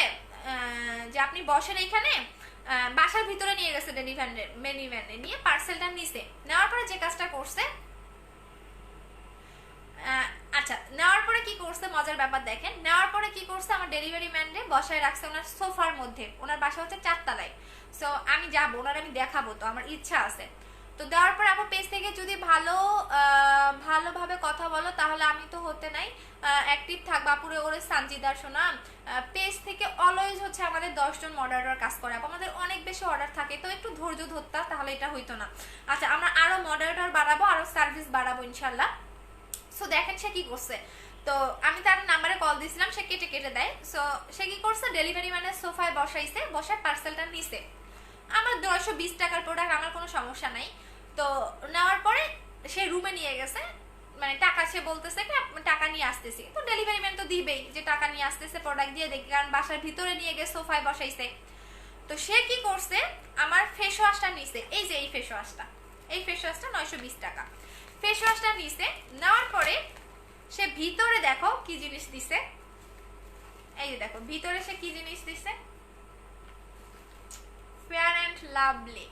যে আপনি বসেন এইখানে, বাসার ভিতরে নিয়ে গেছে ডেলিভারি ম্যানে, নিয়ে পার্সেলটা নিছে, নেওয়ার পরে যে কাজটা করছে, আচ্ছা নেওয়ার পরে কি করছে মজার ব্যাপার দেখেন, নেওয়ার পরে কি করছে, আমার ডেলিভারি ম্যানরে বসায় রাখছে ওনার সোফার মধ্যে, ওনার বাসা হচ্ছে 4 তলায়। সো আমি যাবো, ওনার আমি দেখাবো, তো আমার ইচ্ছা আছে। তো দেওয়ার পর আমার পেজ থেকে যদি ভালোভাবে কথা বলো, তাহলে আমি তো হতে নাই অ্যাক্টিভ থাকবো। আপুরে ওরে সানজিদার শোনা, পেজ থেকে অলওয়েজ হচ্ছে আমাদের 10 জন মডারেটর কাজ করে, আমাদের অনেক বেশি অর্ডার থাকে, তো একটু ধৈর্য ধরতা, তাহলে এটা হইতো না। আচ্ছা আমরা আরো মডারেটর বাড়াবো, আরো সার্ভিস বাড়াবো ইনশাল্লাহ। সো দেখেন সে কি করছে, তো আমি তার নাম্বারে কল দিয়েছিলাম, সে কেটে কেটে দেয়। সো সে কি করছে, ডেলিভারি ম্যানের সোফায় বসাইছে, বসায় পার্সেলটা নিছে। আমার 920 টাকার প্রোডাক্ট, আমার কোনো সমস্যা নাই। তো নেওয়ার পরে সে রুমে নিয়ে গেছে, মানে টাকা সে বলতেছে কি টাকা নিয়ে আসতেছি, তো ডেলিভারি ম্যান তো দিবেই যে টাকা নিয়ে আসতেছে, প্রোডাক্ট দিয়ে দেখি, কারণ বাসার ভিতরে নিয়ে গিয়ে সোফায় বসাইছে। তো সে কি করছে, আমার ফেস ওয়াশটা নিছে, এই যে এই ফেস ওয়াশটা, এই ফেস ওয়াশটা 920 টাকা। ফেস ওয়াশটা নিছে, নেওয়ার পরে সে ভিতরে দেখো কি জিনিস দিছে, এই যে দেখো ভিতরে সে কি জিনিস দিছে, ফেয়ার অ্যান্ড লাভলি।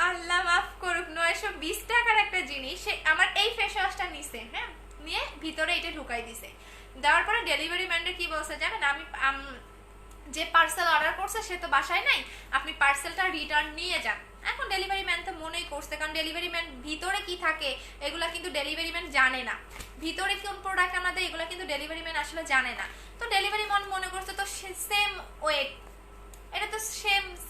আল্লাহ মাফ করুক, 920 টাকার একটা জিনিস সে আমার এই ফেস ওয়াশটা নিছে, হ্যাঁ নিয়ে ভিতরে এটা ঢুকাই দিছে। দেওয়ার পরে ডেলিভারি ম্যানটা কি বলছে জানেন, আমি যে পার্সেল অর্ডার করছে সে তো বাসায় নাই, আপনি পার্সেলটা রিটার্ন নিয়ে যান। এখন ডেলিভারি ম্যান তো মনেই করছে, কারণ ডেলিভারি ম্যান ভিতরে কি থাকে এগুলা কিন্তু ডেলিভারি ম্যান জানে না, ভিতরে কোন প্রোডাক্ট আমাদের এগুলো কিন্তু ডেলিভারি ম্যান আসলে জানে না। তো ডেলিভারি ম্যান মনে করছে তো সেম ওয়েট, এটা তো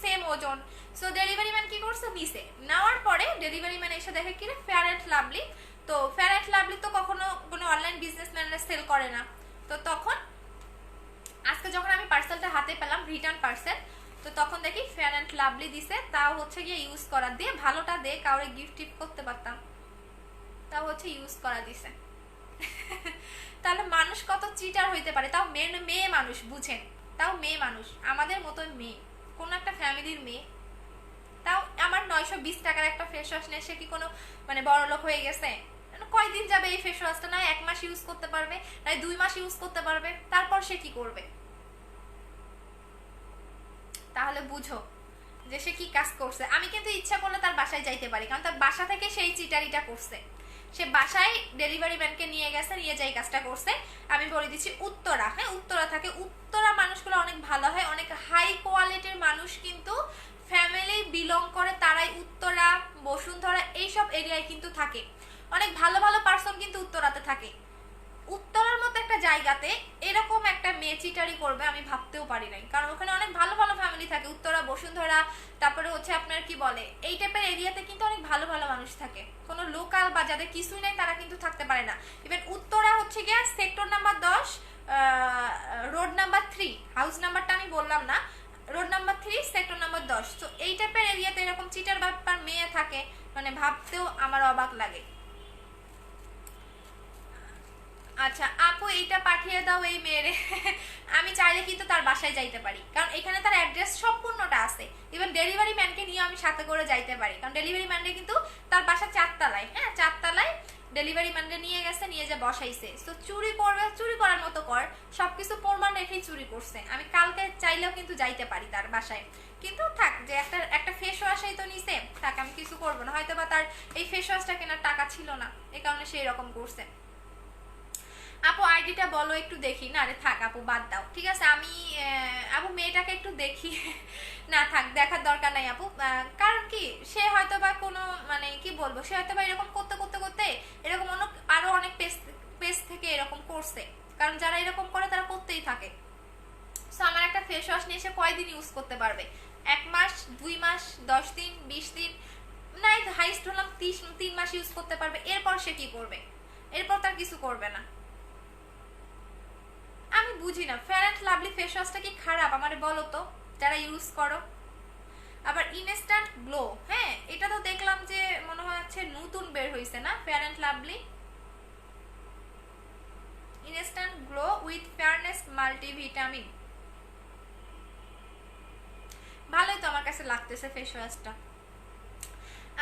সেম ওজন। সো ডেলিভারি ম্যান কি করছে, নিছে, নেওয়ার পরে ডেলিভারি ম্যান এসে দেখে কি ফেয়ার অ্যান্ড লাভলি। তো ফেয়ার অ্যান্ড লাভলি তো কখনো কোনো অনলাইন বিজনেসম্যানরা সেল করে না। তো তখন আজকে যখন আমি পার্সেলটা হাতে পেলাম, রিটার্ন পার্সেল, তো তখন দেখি ফেয়ার অ্যান্ড লাভলি দিছে, তাও হচ্ছে গিয়ে ইউজ করার, দিয়ে ভালোটা দিয়ে কাউরে গিফট টিপ করতে পারতাম। তাও হচ্ছে ইউজ করা দিছে। তাহলে মানুষ কত চিটার হইতে পারে, তাও মেয়ে মানুষ, বুঝেন, তাও মেয়ে মানুষ, আমাদের মতো মেয়ে, কোন একটা ফ্যামিলির মেয়ে, তাও আমার 920 টাকার একটা ফেস ওয়াশ নিয়ে সে কি কোনো মানে বড় লোক হয়ে গেছে? কয়দিন যাবে এই ফেস ওয়াশটা? না 1 মাস ইউজ করতে পারবে, না 2 মাস ইউজ করতে পারবে, তারপর সে কি করবে? তাহলে বুঝো যে সে কি কাজ করছে। আমি কিন্তু ইচ্ছা করলে তার বাসায় যাইতে পারি, কারণ তার বাসা থেকে সেই চিটারিটা করছে। সে বাসায় ডেলিভারি ম্যানকে নিয়ে গেছে, নিয়ে যাই কাজটা করছে। আমি বলে দিচ্ছি উত্তরা, হ্যাঁ উত্তরা থাকে, উত্তরা মানুষগুলো অনেক ভালো হয়, অনেক হাই কোয়ালিটির মানুষ কিন্তু ফ্যামিলি বিলং করে, তারাই উত্তরা, বসুন্ধরা এইসব এরিয়ায় কিন্তু থাকে। অনেক ভালো ভালো পার্সন কিন্তু উত্তরাতে থাকে। উত্তরার মতো একটা জায়গাতে এরকম একটা মেয়ে চিটারি করবে আমি ভাবতেও পারি নাই, কারণ ওখানে অনেক ভালো ভালো ফ্যামিলি থাকে, উত্তরা, বসুন্ধরা, তারপরে হচ্ছে আপনার কি বলে এই টাইপের এরিয়াতে কিন্তু অনেক ভালো ভালো মানুষ থাকে। কোনো লোকাল বা যাদের কিছুই নাই তারা কিন্তু থাকতে পারে না। ইভেন উত্তরা হচ্ছে গিয়া sector number 10, road number 3, house নাম্বারটা আমি বললাম না, রোড নাম্বার 3 সেক্টর নাম্বার 10। তো এই টাইপের এরিয়াতে এরকম চিটার ব্যাপার মেয়ে থাকে, মানে ভাবতেও আমার অবাক লাগে। আচ্ছা আপু এইটা পাঠিয়ে দাও এই মেয়েরে। আমি চাইলে কিন্তু তার বাসায় যাইতে পারি, কারণ এখানে তার অ্যাড্রেস সম্পূর্ণটা আছে। ইভেন ডেলিভারি ম্যানকে নিয়ে আমি সাথে করে যাইতে পারি, কারণ ডেলিভারি ম্যানকে কিন্তু তার বাসা 4 তলায়, হ্যাঁ 4 তলায় ডেলিভারি ম্যানকে নিয়ে গেছে, নিয়ে যে বসাইছে। তো চুরি করবে, চুরি করার মতো কর, সবকিছু প্রমাণ রেখেই চুরি করছে। আমি কালকে চাইলেও কিন্তু যাইতে পারি তার বাসায়, কিন্তু থাক যে একটা ফেস ওয়াশই তো নিছে, থাক আমি কিছু করবো না। হয়তো বা তার এই ফেস ওয়াশটা কেনার টাকা ছিল না, এই কারণে সে এরকম করছে। আপু আইডিটা বলো একটু দেখি। না রে থাক আপু, বাদ দাও, ঠিক আছে। আমি আপু মেয়েটাকে একটু দেখি। না থাক, দেখার দরকার নাই আপু। কারণ কি সে হয়তো বা কোনো মানে কি বলবো, সে হয়তো বা এরকম করতে করতে করতে এরকম আরো অনেক পেজ থেকে এরকম করছে, কারণ যারা এরকম করে তারা করতেই থাকে। সো আমার একটা ফেস ওয়াশ নিয়ে এসে কয়দিন ইউজ করতে পারবে? 1 মাস, 2 মাস, 10 দিন, 20 দিন, নাই হাইস্ট হলাম 3 মাস ইউজ করতে পারবে। এরপর সে কি করবে? এরপর তার কিছু করবে না। আমি বুঝি না ফেয়ার অ্যান্ড লাভলি ফেস ওয়াশটা কি খারাপ? আমারে বলো তো যারা ইউজ করো। আবার ইনস্ট্যান্ট গ্লো, হ্যাঁ এটা তো দেখলাম যে মনে হচ্ছে নতুন বের হয়েছে না, fair and lovely instant glow with fairness multivitamin. ভালোই তো আমার কাছে লাগতেছে ফেস ওয়াশটা।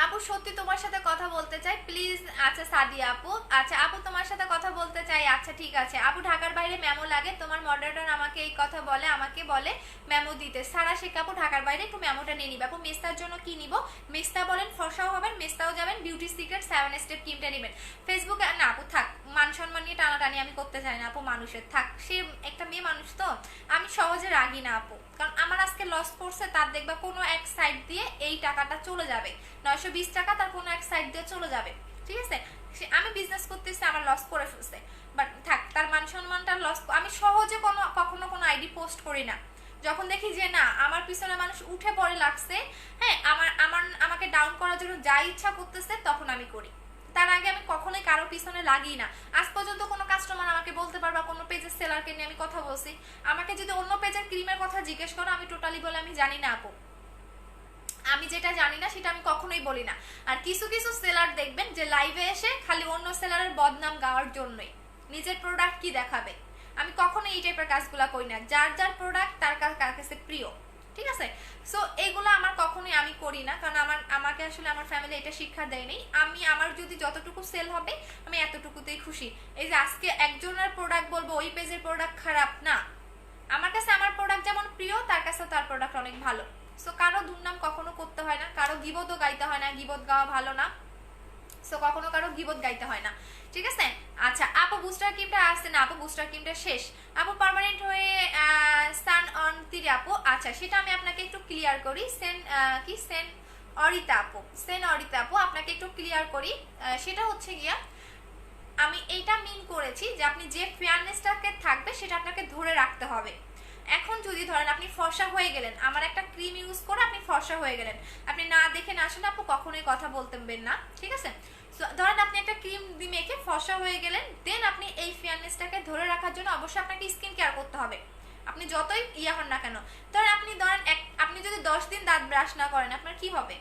আপু সত্যি তোমার সাথে কথা বলতে চাই প্লিজ। আচ্ছা সাদিয়া আপু, আচ্ছা আপু তোমার সাথে কথা বলতে চাই, আচ্ছা ঠিক আছে আপু। ঢাকার বাইরে মেমো লাগে, তোমার মডারেটর আমাকে এই কথা বলে, আমাকে বলে মেমো দিতে। সারা শেখ আপু ঢাকার বাইরে একটু মেমোটা নিয়ে নিবে। আপু মেস্তার জন্য কি নিব? মেস্তা বলেন, ফর্সাও হবেন, মেস্তাও যাবেন, বিউটি সিক্রেট 7 স্টেপ ক্রিমটা নেবেন। ফেসবুকে না আপু থাক, মান সম্মান নিয়ে টানাটানি আমি করতে চাই না আপু মানুষের, থাক। সে একটা মেয়ে মানুষ তো, আমি সহজে রাগি না আপু, কারণ আমার আজকে লস করছে তার দেখবা কোনো এক সাইড দিয়ে এই টাকাটা চলে যাবে, 920 টাকা তার কোনো এক সাইড দিয়ে চলে যাবে, ঠিক আছে। আমি বিজনেস করতেছি, আমার লস করে ফেলছে, বাট থাক, তার মান সম্মানটা লস। আমি সহজে কখনো কোনো আইডি পোস্ট করি না। যখন দেখি যে না আমার পিছনে মানুষ উঠে পড়ে লাগছে, হ্যাঁ আমাকে ডাউন করার জন্য যা ইচ্ছা করতেছে, তখন আমি করি। তার আগে আমি কখনোই কারো পিছনে লাগি না। আজ পর্যন্ত কোনো কাস্টমার আমাকে বলতে পারবা কোনো পেজের সেলারকে নিয়ে আমি কথা বলছি? আমাকে যদি অন্য পেজের ক্রিমের কথা জিজ্ঞেস করো, আমি টোটালি বলে আমি জানি না আপু, আমি যেটা জানি না সেটা আমি কখনোই বলি না। আর কিছু কিছু সেলার দেখবেন যে লাইভে এসে খালি অন্য সেলারের বদনাম গাওয়ার জন্যই নিজের প্রোডাক্ট কি দেখাবে। আমি কখনোই এই টাইপের কাজগুলো করি না। যার যার প্রোডাক্ট তার কাছে প্রিয়, ঠিক আছে। সো এইগুলো আমার কখনোই আমি করি না, কারণ আমাকে আসলে আমার ফ্যামিলি এটা শিক্ষা দেয়নি। আমি আমার যদি যতটুকু সেল হবে আমি এতটুকুতেই খুশি। এই যে আজকে একজনের প্রোডাক্ট বলবো ওই পেজের প্রোডাক্ট খারাপ না, আমার কাছে আমার প্রোডাক্ট যেমন প্রিয় তার কাছে তার প্রোডাক্ট অনেক ভালো। সো কারো দুর্নাম কখনো করতে হয় না, কারো গিবতও গাইতে হয় না, গিবত গাওয়া ভালো না। সো কখনো কারো গিবত গাইতে হয় না, ঠিক আছে। আচ্ছা আপু বুস্টার ক্রিমটা আসছে না? আপু বুস্টার ক্রিমটা শেষ আপু, পার্মানেন্ট হয়ে সান অন তিরি আপু। আচ্ছা সেটা আমি আপনাকে একটু ক্লিয়ার করি। সেন অরিতা আপু আপনাকে একটু ক্লিয়ার করি। সেটা হচ্ছে গিয়া আমি এইটা মিন করেছি যে আপনি যে ফেয়ারনেসটাকে থাকবে সেটা আপনাকে ধরে রাখতে হবে। এখন যদি ধরেন আপনি ফর্সা হয়ে গেলেন, আমার একটা ক্রিম ইউজ করে আপনি ফর্সা হয়ে গেলেন, আপনি না দেখে না শুনে আপু কখনোই কথা বলতেন না, ঠিক আছে। ধরেন আপনি একটা ক্রিম মেখে ফর্সা হয়ে গেলেন, দেন আপনি এই ফেয়ারনেসটাকে ধরে রাখার জন্য অবশ্যই আপনাকে স্কিন কেয়ার করতে হবে। আপনি যতই ইয়া হন না কেন, আপনি যদি 10 দিন দাঁত ব্রাশ না করেন আপনার কি হবে?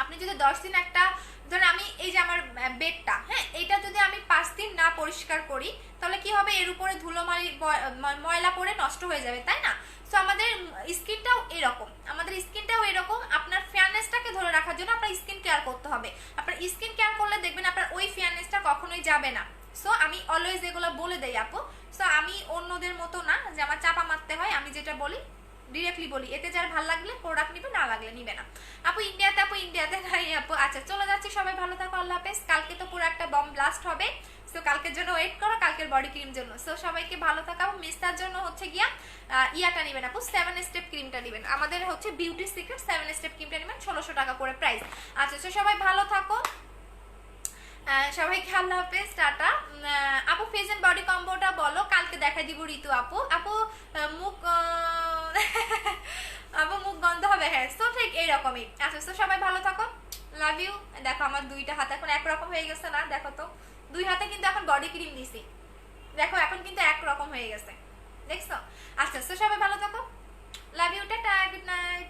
আপনি যদি 10 দিন একটা, ধরেন আমি এই যে আমার বেডটা, হ্যাঁ, এটা যদি আমি 5 দিন না পরিষ্কার করি তাহলে কি হবে, এর উপরে ধুলোমালি ময়লা পড়ে নষ্ট হয়ে যাবে, তাই না? সো আমাদের স্কিনটাও এরকম, আপনার ফেয়ারনেসটাকে ধরে রাখার জন্য আপনার স্কিন কেয়ার করতে হবে। আপনার স্কিন কেয়ার করলে দেখবেন আপনার ওই ফেয়ারনেসটা কখনোই যাবে না। সো আমি অলওয়েজ এগুলো বলে দেই আপু। সো আমি অন্যদের মতো না যে আমার চাপা মারতে হয়, আমি যেটা বলি ডিরেক্টলি বলি, এতে যার ভালো লাগলে প্রোডাক্ট নিবে, না লাগলে নিবে না। আপু ইন্ডিয়াতে নাই আপু। আচ্ছা চলে যাচ্ছি, সবাই ভালো থাকো, আল্লাহ হাফেজ। কালকে তো পুরো একটা বম ব্লাস্ট হবে, সো কালকের জন্য ওয়েট করো, কালকের বডি ক্রিম জন্য। সো সবাইকে ভালো থাকো। মিস্টার জন্য হচ্ছে গিয়া ইয়াটা নেবেন আপু, 7 স্টেপ ক্রিমটা নেবেন, আমাদের হচ্ছে বিউটি সিক্রেট 7 স্টেপ ক্রিমটা নেবেন, 1600 টাকা করে প্রাইস। আচ্ছা তো সবাই ভালো থাকো, সবাইকে আল্লাহ হাফেজ, টাটা। আপু ফেস এন্ড বডি কম্বোটা বলো, কালকে দেখাই দিব ঋতু আপু। আপু মুখ আপু মুখ গন্ধ হবে, হ্যাঁ তো ঠিক এইরকমই। আচ্ছা তো সবাই ভালো থাকো, লাভ ইউ। দেখো আমার দুইটা হাত এখন একরকম হয়ে গেছে না, দেখো তো দুই হাতে কিন্তু এখন বডি ক্রিম দিছি, দেখো এখন কিন্তু একরকম হয়ে গেছে, দেখছো? আচ্ছা তো সবাই ভালো থাকো, love you, tata, good night.